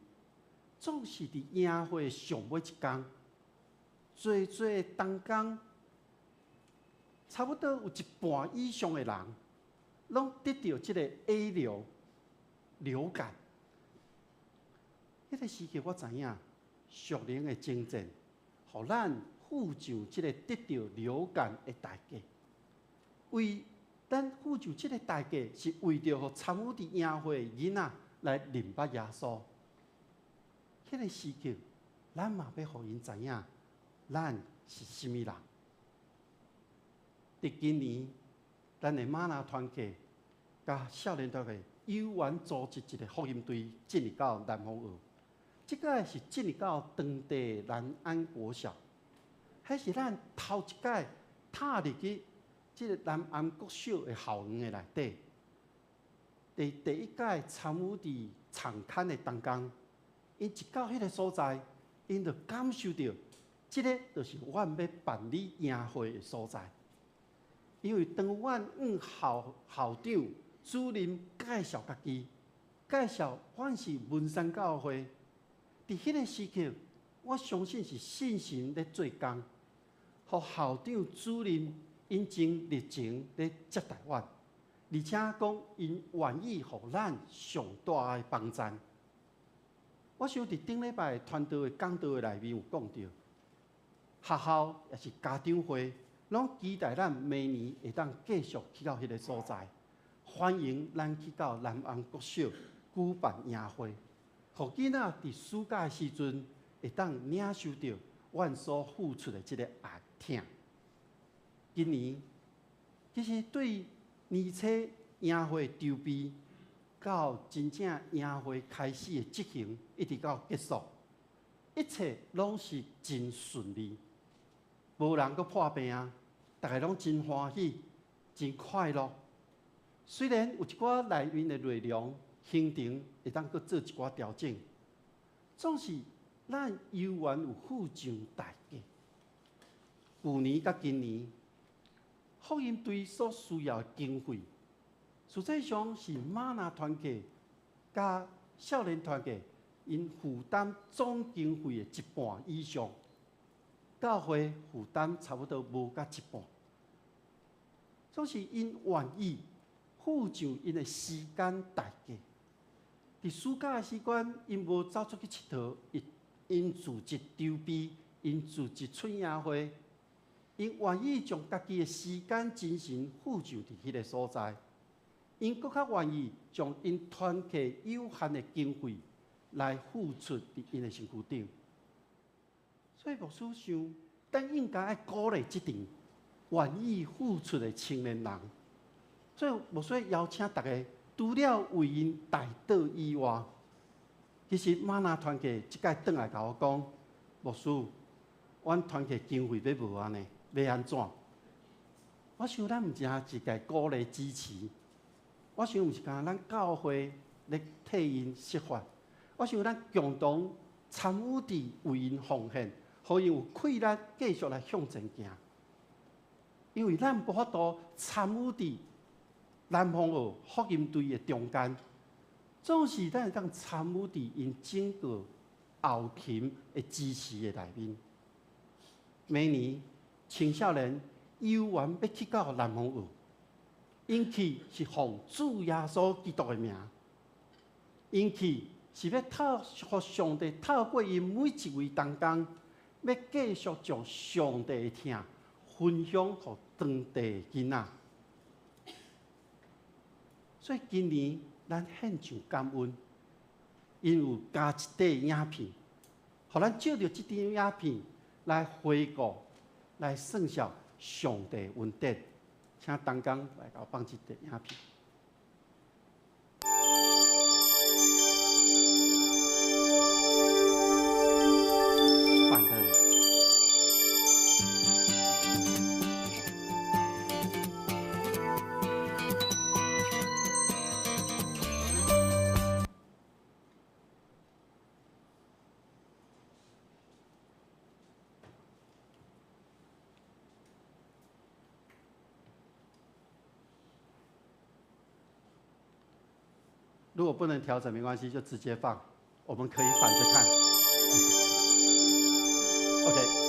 总是伫营会上尾一天，侪同工，差不多有一半以上的人，拢得到这个 A 流感。迄个时期我知影，属灵的征战，互咱付上这个得到流感的代价。为咱付上这个代价，是为着互参与伫营会的囡仔来认捌耶稣。迄个时期，咱嘛要互因知影，咱是甚物人。伫今年，咱的玛拿团契甲少年团契有缘组织一个福音队，进入到南方澳。即届是进入到当地南安国小，迄是咱头一届踏入去即个南安国小的校园的内底。第一届参与伫场刊的同工，因一到迄个所在，因就感受到，即个就是阮要办理营会的所在。因为当阮校长、主任介绍家己，介绍阮是文山教会。伫迄个时刻，我相信是信心咧做工，互校长、主任因真热情咧接待阮，而且讲因愿意互咱上大的帮衬。我想伫顶礼拜团队的讲道的内面有讲到，学校也是家长会，拢期待咱明年会当继续去到迄个所在，欢迎咱去到南安国小举办营会。互囡仔伫暑假的时阵，会当领受到阮所付出的即个热疼。今年其实对年初营会筹备到真正营会开始的执行，一直到结束，一切拢是真顺利，无人阁破病啊！大家拢真欢喜，真快乐。虽然有一寡内面的内容，行程会当阁做一寡调整，总是咱有缘有付上代价。去年甲今年，福音队所需要的经费，实际上是玛拿团契甲少年团契因负担总经费的一半以上，教会负担差不多无甲一半，总是因愿意付上因的时间代价。伫暑假的时间，因无走出去佚佗，因自己筹备，因自己出营会，因愿意将家己的时间、精神付上伫迄个所在，因更较愿意将因团契有限的经费来付出伫因的身躯顶。所以牧师想，咱应该爱鼓励即阵愿意付出的青年人。所以牧师邀请大家，除了为因代祷以外，其实玛拿团契即届转来甲我讲，牧师，阮团契经费要无安尼，要安怎？我想咱毋只是该鼓励支持，我想毋是讲咱教会咧替因设法，我想咱共同参与伫为因奉献，互因有气力继续来向前行。因为咱无法度参与伫南方澳福音队的中间，总是咱会当参与伫因整个后勤的支持的内面。明年青少年有缘要去到南方澳，因去是奉主耶稣基督的名，因去是要互上帝透过因每一位同工，要继续将上帝的听分享给当地的囡仔。所以今年咱献上感恩，因有加一块影片，互咱照着这张影片来回顾、来算效上帝的恩典。请同工来给我放这张影片。反的呢？如果不能调整没关系，就直接放，我们可以反着看。OK。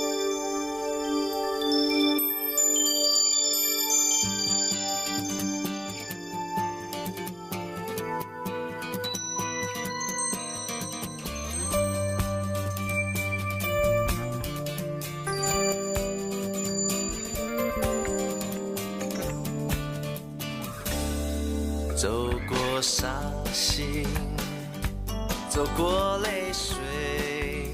走过伤心，走过泪水，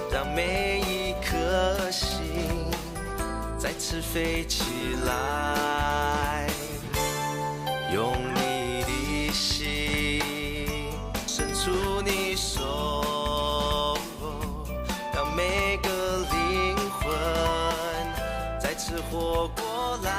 让每一颗心再次飞起来。用你的心伸出你手，让每个灵魂再次活过来。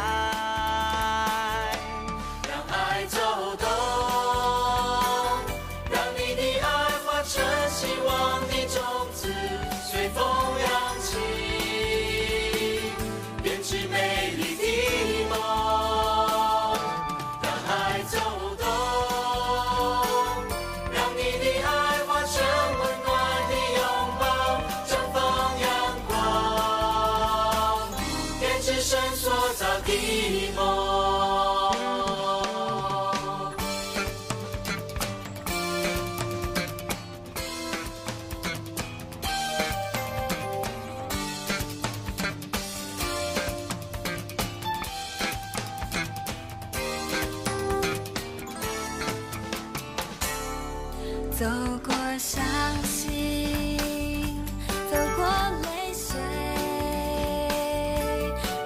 走过伤心，走过泪水，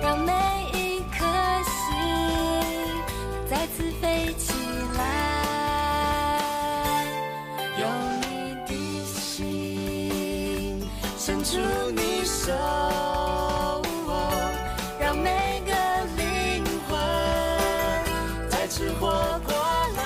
让每一颗心再次飞起来。用你的心伸出你手，让每个灵魂再次活过来。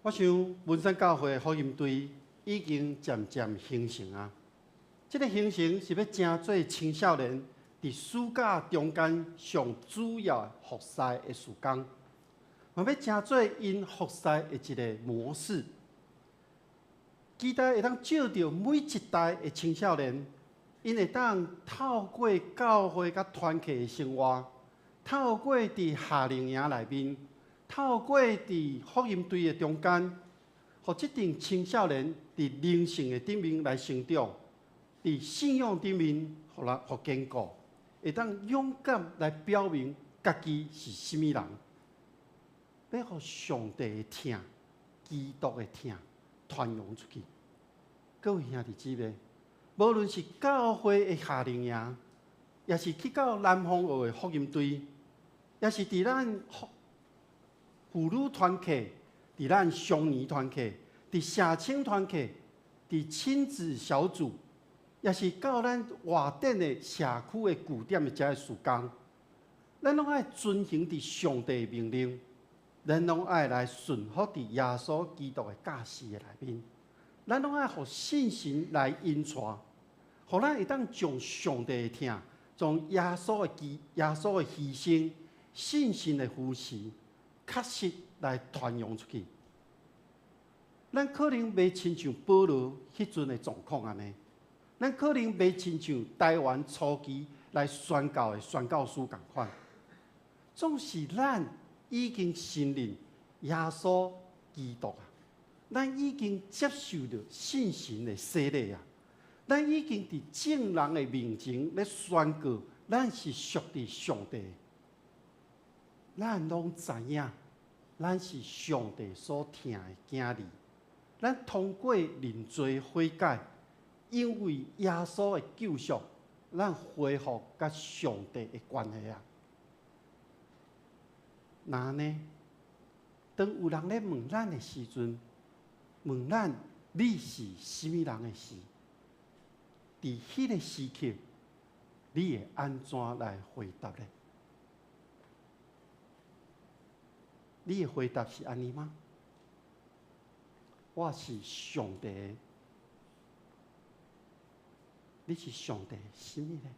我想文山教会福音队已经渐渐形成啊。这个形成是要正做青少年伫暑假中间上主要服侍的时间，嘛要正做因服侍的一个模式。期待会当照着每一代的青少年，因会当透过教会甲团契的生活，透过伫夏令营内面，透过伫福音队的中间，互即群青少年伫灵性的顶面来成长，伫信仰顶面互坚固，会当勇敢来表明家己是甚物人，要互上帝的听、基督的听传扬出去。各位兄弟姊妹，无论是教会的夏令营，也是去到南方学的福音队，也是伫咱妇女团契、伫咱双年团契、伫社青团契、伫亲子小组，也是到咱外镇的社区的据点的遮个时间，咱拢爱遵行伫上帝的命令，咱拢爱来顺服伫耶稣基督的教示的内面。咱拢爱互信心来引带，互咱会当将上帝的听，将耶稣的牺牲、信心的扶持，确实来传扬出去。咱可能袂亲像保罗迄阵的状况安尼，咱可能袂亲像台湾初期来宣教的宣教士共款，总是咱已经信任耶稣基督啊。咱已经接受着信心的洗礼啊！咱已经伫正人的面前咧宣告，咱是属于上帝。咱拢知影，咱是上帝所听的囝儿。咱通过认罪悔改，因为耶稣的救赎，咱恢复甲上帝的关系啊！那呢？当有人咧问咱的时阵，问咱你是甚物人的时，伫迄个时刻，你会安怎来回答呢？你的回答是安尼吗？我是上帝的，你是上帝的甚物呢？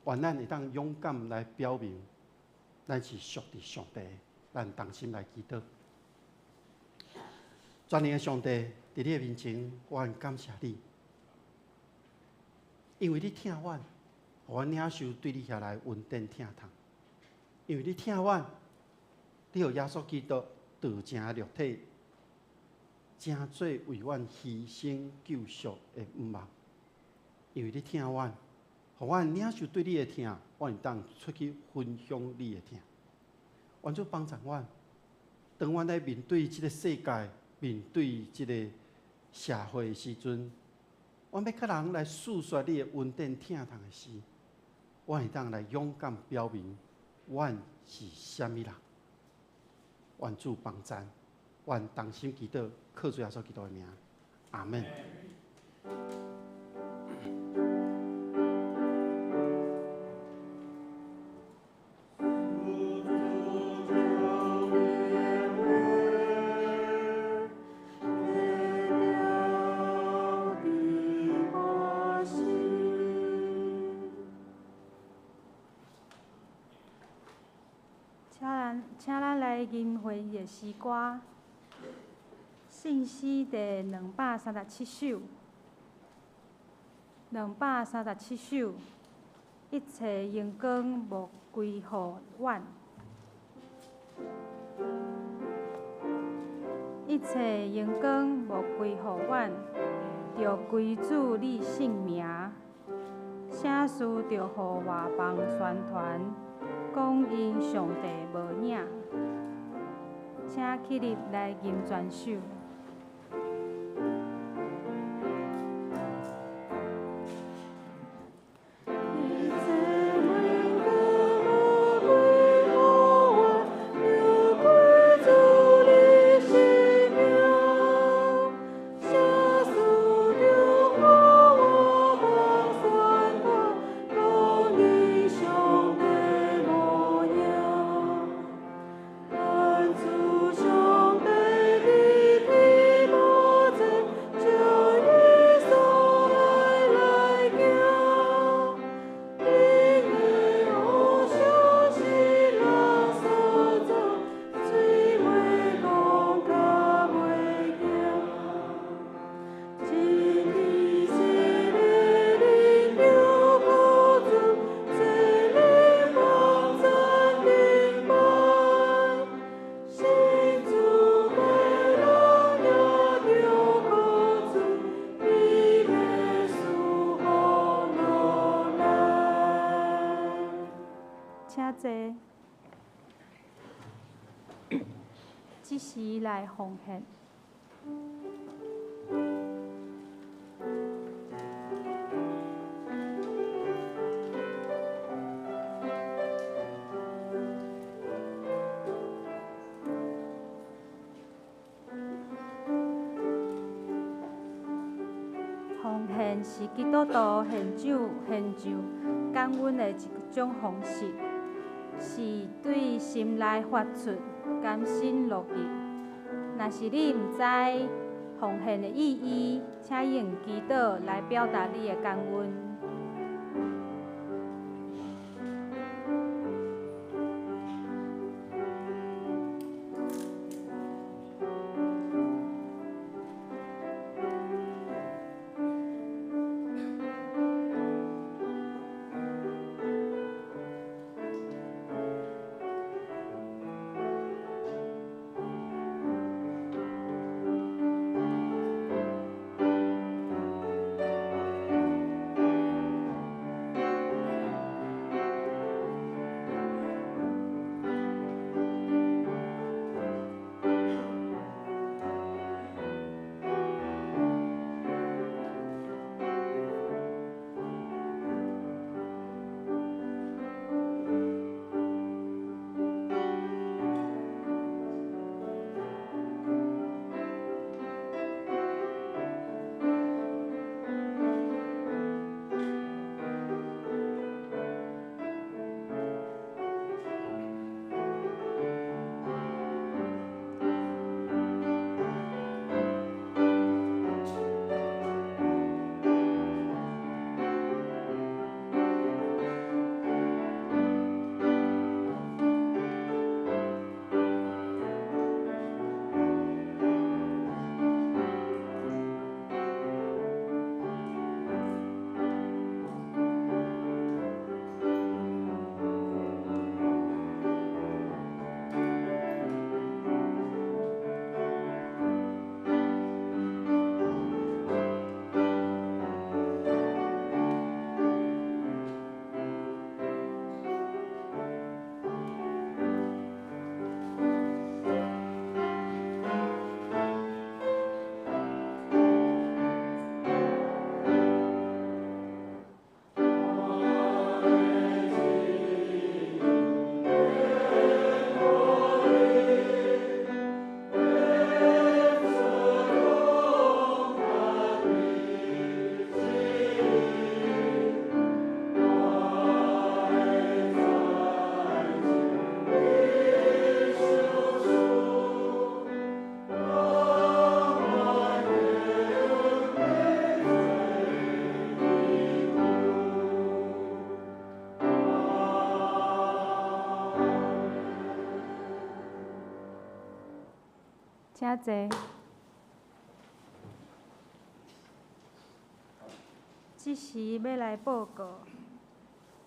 愿咱会当勇敢来表明，咱是属于上帝的，咱同心来祈祷。全能的上帝，伫你的面前，我很感谢你，因为你听阮，互阮领受对你下来稳定疼痛。因为你听阮，你互耶稣基督道成肉体，正做为阮牺牲救赎的毋望。因为你听阮，互阮领受对你的听，阮会当出去分享你的听。愿主帮助阮，当阮来面对这个世界。面对这个社会的时阵，我要甲人来诉说你的稳定疼痛的时，我会当来勇敢表明，阮是啥物人。愿主帮助，愿同心祈祷，靠主耶稣基督的名，阿门。请咱来吟会伊的诗歌，信诗第237首，237首，一切荣光莫归乎阮，一切荣光莫归乎阮，着归主你圣名，圣事着互外邦宣传。讲因上帝无影，请起立来吟全首。主上帝的时来奉献。奉献是基督徒献酒献酒感恩的一种方式，是对心内发出甘心乐意。若是你毋知奉献的意义，请用祈祷来表达你的感恩。请坐。即时要来报告，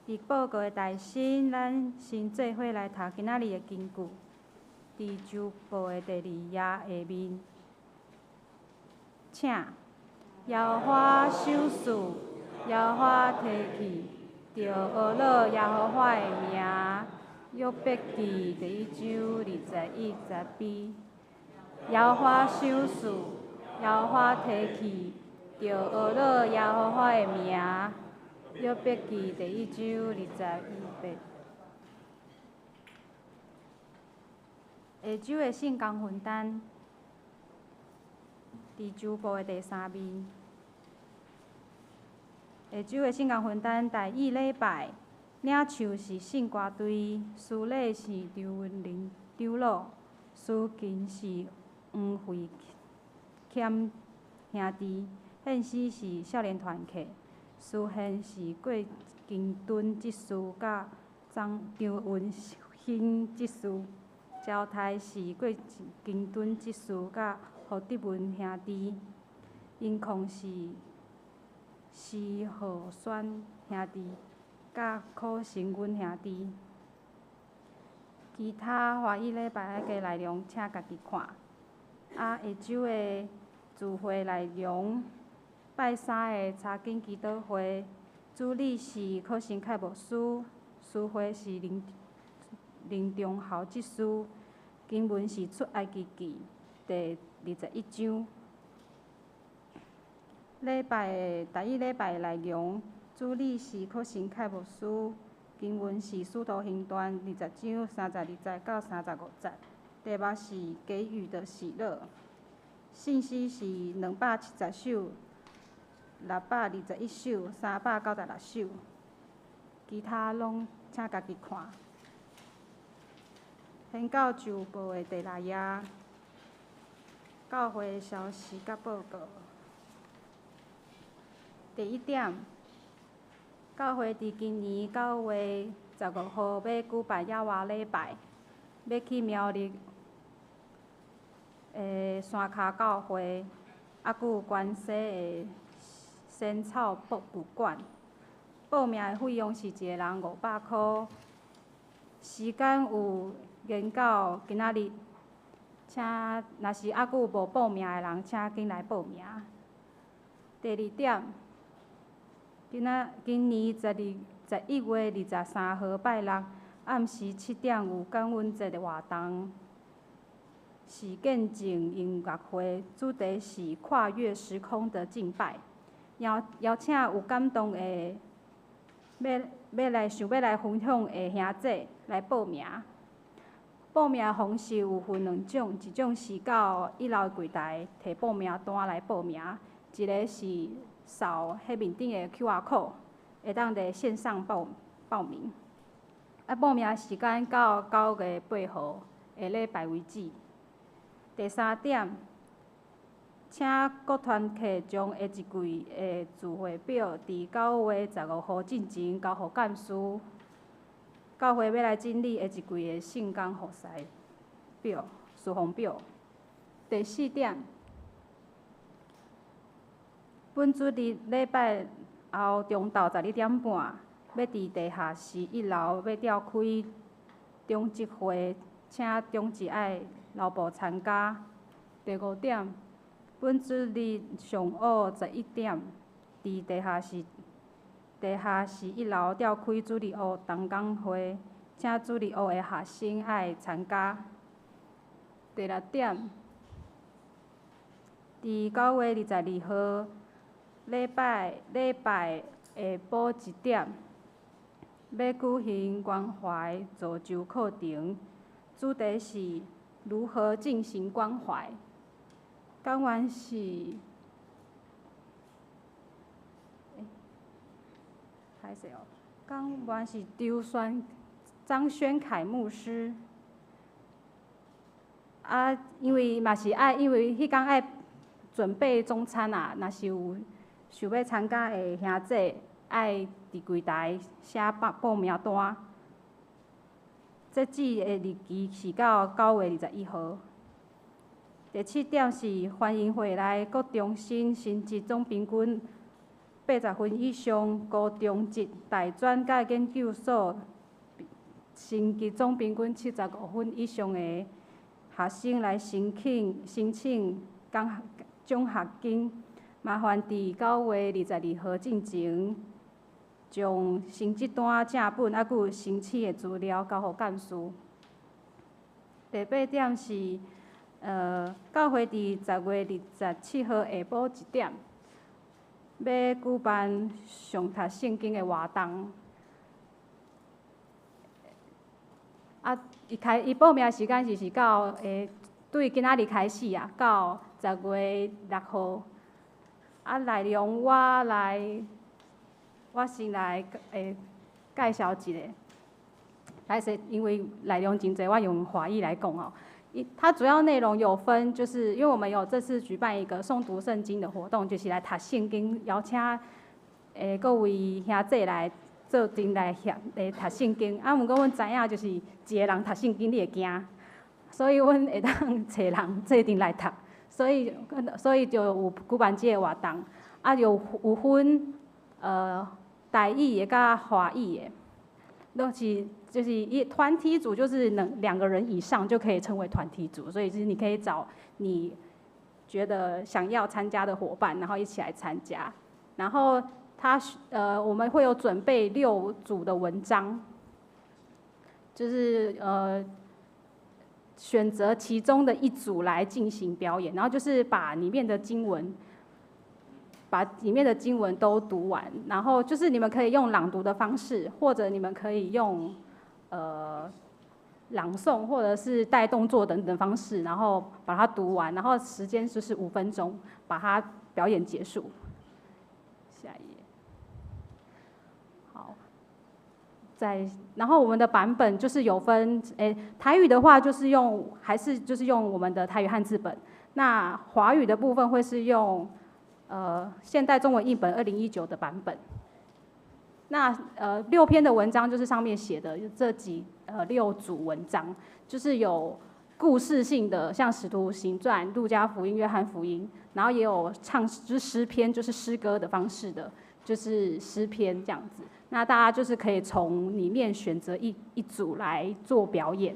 伫报告的内身，咱先做伙来读今仔日的经句。伫周报的第2页下面，请耶和华守属，耶和华提起，着学了耶和华的名。约伯记第1章21、22。耶和华守属，耶和华提起，着学了耶和华的名。约伯记第1章21、28。下周的圣工分担，伫周报的第3面。下周的圣工分担第1礼拜，领唱是圣歌队，司礼是张文玲长老，司琴是黄慧谦兄弟，献诗是少年团契，司献是郭金敦执事甲张文兴执事，交台是郭金敦执事甲胡德文兄弟，音控是施浩轩兄弟甲柯成文兄弟。其他华语礼拜个内容，请家己看。下周的聚会内容，拜三的查经祈祷会，主理是柯成凯牧师，司会是林中豪执事，经文是出埃及记第21章。礼拜的第一礼拜的内容，主理是课程开幕书，经文是《使徒行传》20章32节到35节。题目是给予的喜乐。信息是270首、621首、396首，其他拢请家己看。宣教就报的第6页，教会消息甲报告。第一点，教会伫今年9月15号要举办耶和华礼拜，要去苗栗山骹教会，还佫有关西的仙草博物馆。报名的费用是一个人500块，时间有延到今仔日，请若是还佫有无报名的人，请紧来报名。第二点，今年11月23号拜六暗时7点有感恩节的活动，是见证音乐会，主题是跨越时空的敬拜，邀请有感动的想要来分享的兄弟来报名。报名方式有分2种，一种是到1楼的柜台摕报名单来报名，一个是扫迄面顶的 QR code， 会当伫线上报名。报名时间到9月8号下礼拜为止。第三点，请各团客将下一季的聚会表伫9月15号进前交予干事。教会要来整理下一季的圣工服侍表、事奉表。第4点，本主日礼拜后中昼12点半，要伫地下室1楼要召开中职会，请中职爱劳部参加。第5点，本主日上午11点，伫地下室1楼召开主日学同工会，请主日学的学生爱参加。第6点，伫9月22号礼拜下晡1点，要举行关怀造就课程，主题是如何进行关怀。讲员是讲员是张宣凯牧师。因为嘛是因为迄天爱准备中餐啊，若是有想要参加的兄弟，爱伫柜台写报名单。截止的日期是到9月21号。第7点是欢迎回来各中心升级总平均80分以上，高中职、大专甲研究所升级总平均75分以上的学生来申请奖学金。麻烦伫9月22号进前，将成绩单正本还佫有申请的资料交予干事。第8点是教会伫10月27号下晡1点，要举办上读圣经的活动。伊报名时间就是到对今仔日开始啊，到10月6号。内容我先来介绍一下。歹势，因为内容真侪，我用华语来讲哦。它主要内容有分，就是因为我们有这次举办一个诵读圣经的活动，就是来读圣经，邀请各位兄弟来做阵来读圣经。毋过阮知影，就是一个人读圣经你会惊，所以阮会当找人做阵来读，所以就有举办这个活动。有分台语的甲华语的，就是团体组，就是2个人以上就可以称为团体组，所以就是你可以找你觉得想要参加的伙伴，然后一起来参加。然后我们会有准备6组的文章，就是选择其中的一组来进行表演，然后就是把里面的经文都读完，然后就是你们可以用朗读的方式，或者你们可以用朗诵或者是带动作等等方式，然后把它读完，然后时间就是5分钟，把它表演结束。下一页，好，然后我们的版本就是有分，台语的话就是还是用我们的台语汉字本，那华语的部分会是用现代中文译本2019的版本。那6篇的文章就是上面写的这6组文章，就是有故事性的，像《使徒行传》、《路加福音》、《约翰福音》，然后也有就是诗篇，就是诗歌的方式的，就是诗篇这样子。那大家就是可以从里面选择一组来做表演。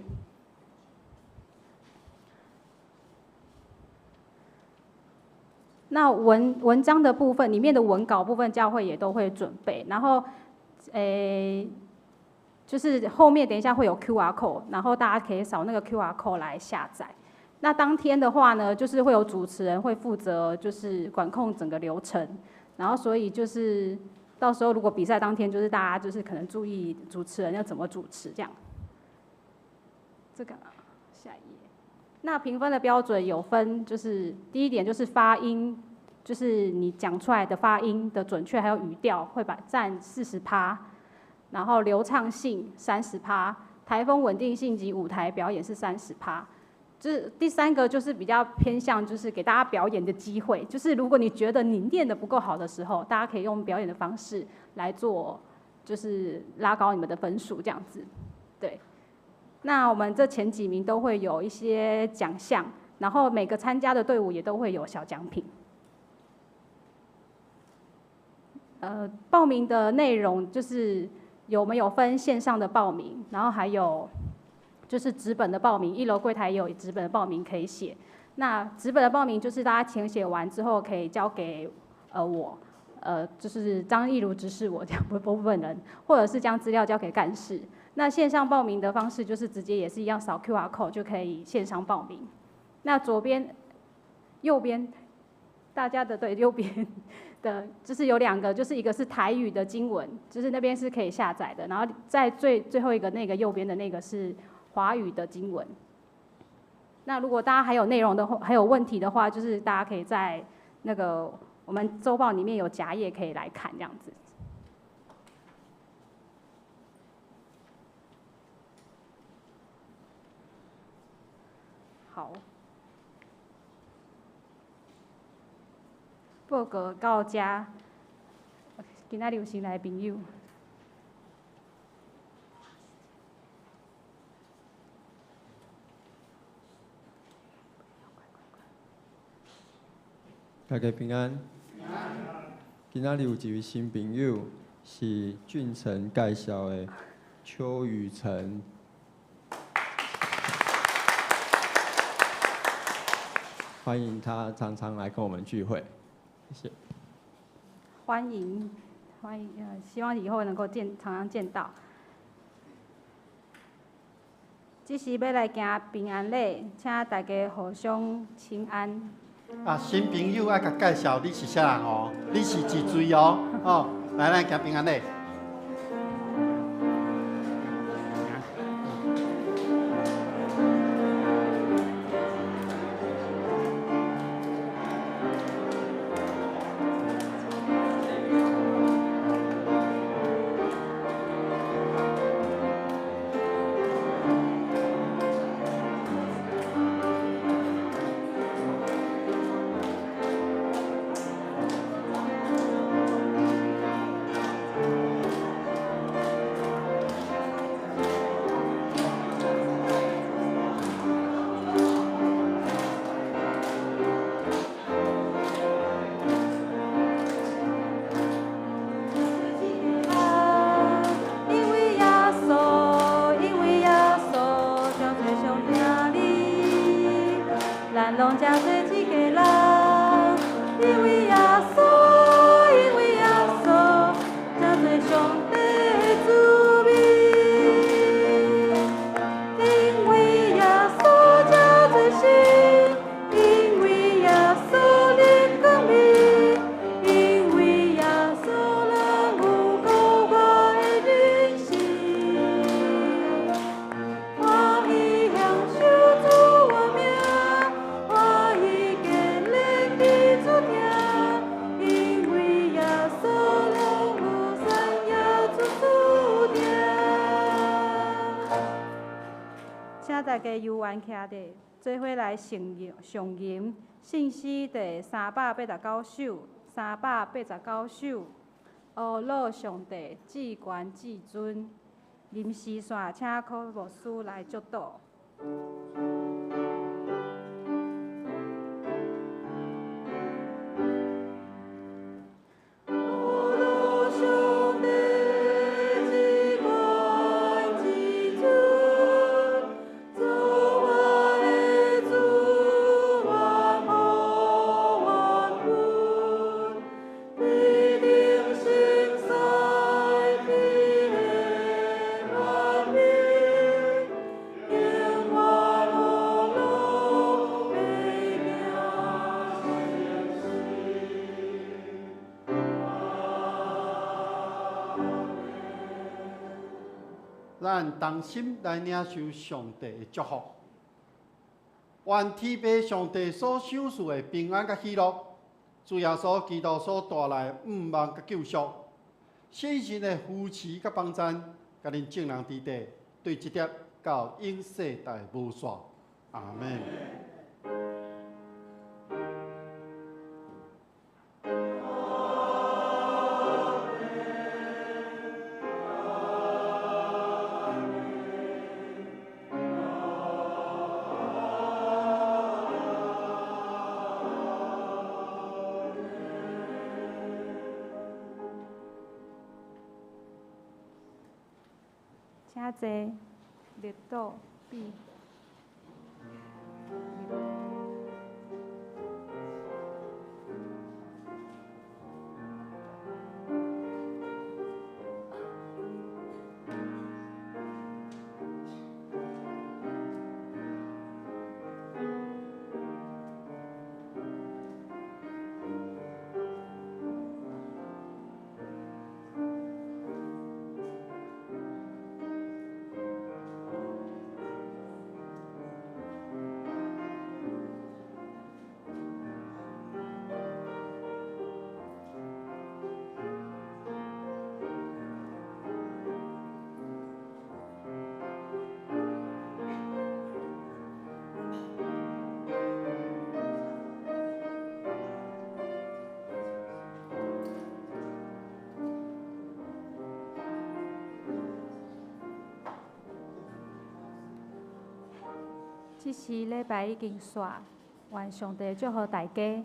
那文章的部分，里面的文稿部分，教会也都会准备。然后，就是后面等一下会有 QR code， 然后大家可以扫那个 QR code 来下载。那当天的话呢，就是会有主持人会负责就是管控整个流程，然后所以就是到时候如果比赛当天，就是大家就是可能注意主持人要怎么主持这样。这个下一页。那评分的标准有分，就是第一点就是发音，就是你讲出来的发音的准确，还有语调会占40%，然后流畅性30%，台风稳定性及舞台表演是30%。就是第3个就是比较偏向就是给大家表演的机会，就是如果你觉得你念得不够好的时候，大家可以用表演的方式来做，就是拉高你们的分数这样子，对。那我们这前几名都会有一些奖项，然后每个参加的队伍也都会有小奖品。报名的内容就是我们有分线上的报名，然后还有就是纸本的报名，1楼柜台也有纸本的报名可以写。那纸本的报名就是大家填写完之后可以交给我，就是张义如指示我这样部分人，或者是将资料交给干事。那线上报名的方式就是直接也是一样，扫 QR code 就可以线上报名。那右边，大家的对右边的，就是有2个，就是一个是台语的经文，就是那边是可以下载的，然后在最后一个那个右边的那个是华语的经文。那如果大家还有内容的话，还有问题的话，就是大家可以在那个我们周报里面有夹页可以来看这样子。好，报告到这，今仔日有新来的朋友。大家平安。今仔日有一位新朋友是俊成介绍的邱雨辰。欢迎他常常来跟我们聚会，谢谢。欢迎，希望以后能够常常见到。这是要来行平安礼，请大家互相请安。新朋友爱甲介绍你是啥人哦？你是几岁哦？哦，来行平安礼。拢真多一个人，因为耶稣，因为耶稣，真多上帝的滋味，因为耶稣。游玩徛地，做伙来上吟信息第389首，389首。阿罗上帝至悬至尊，临时线请科牧师来祝祷。咱同心来领受上帝的祝福。愿天父上帝所赏赐的平安甲喜乐，主耶稣基督所带来5万甲救赎，信心的扶持甲帮赞，甲恁众人伫地，对这点到永世代无煞。阿门。请坐，列倒比。这时礼拜已经煞，愿上帝祝福大家。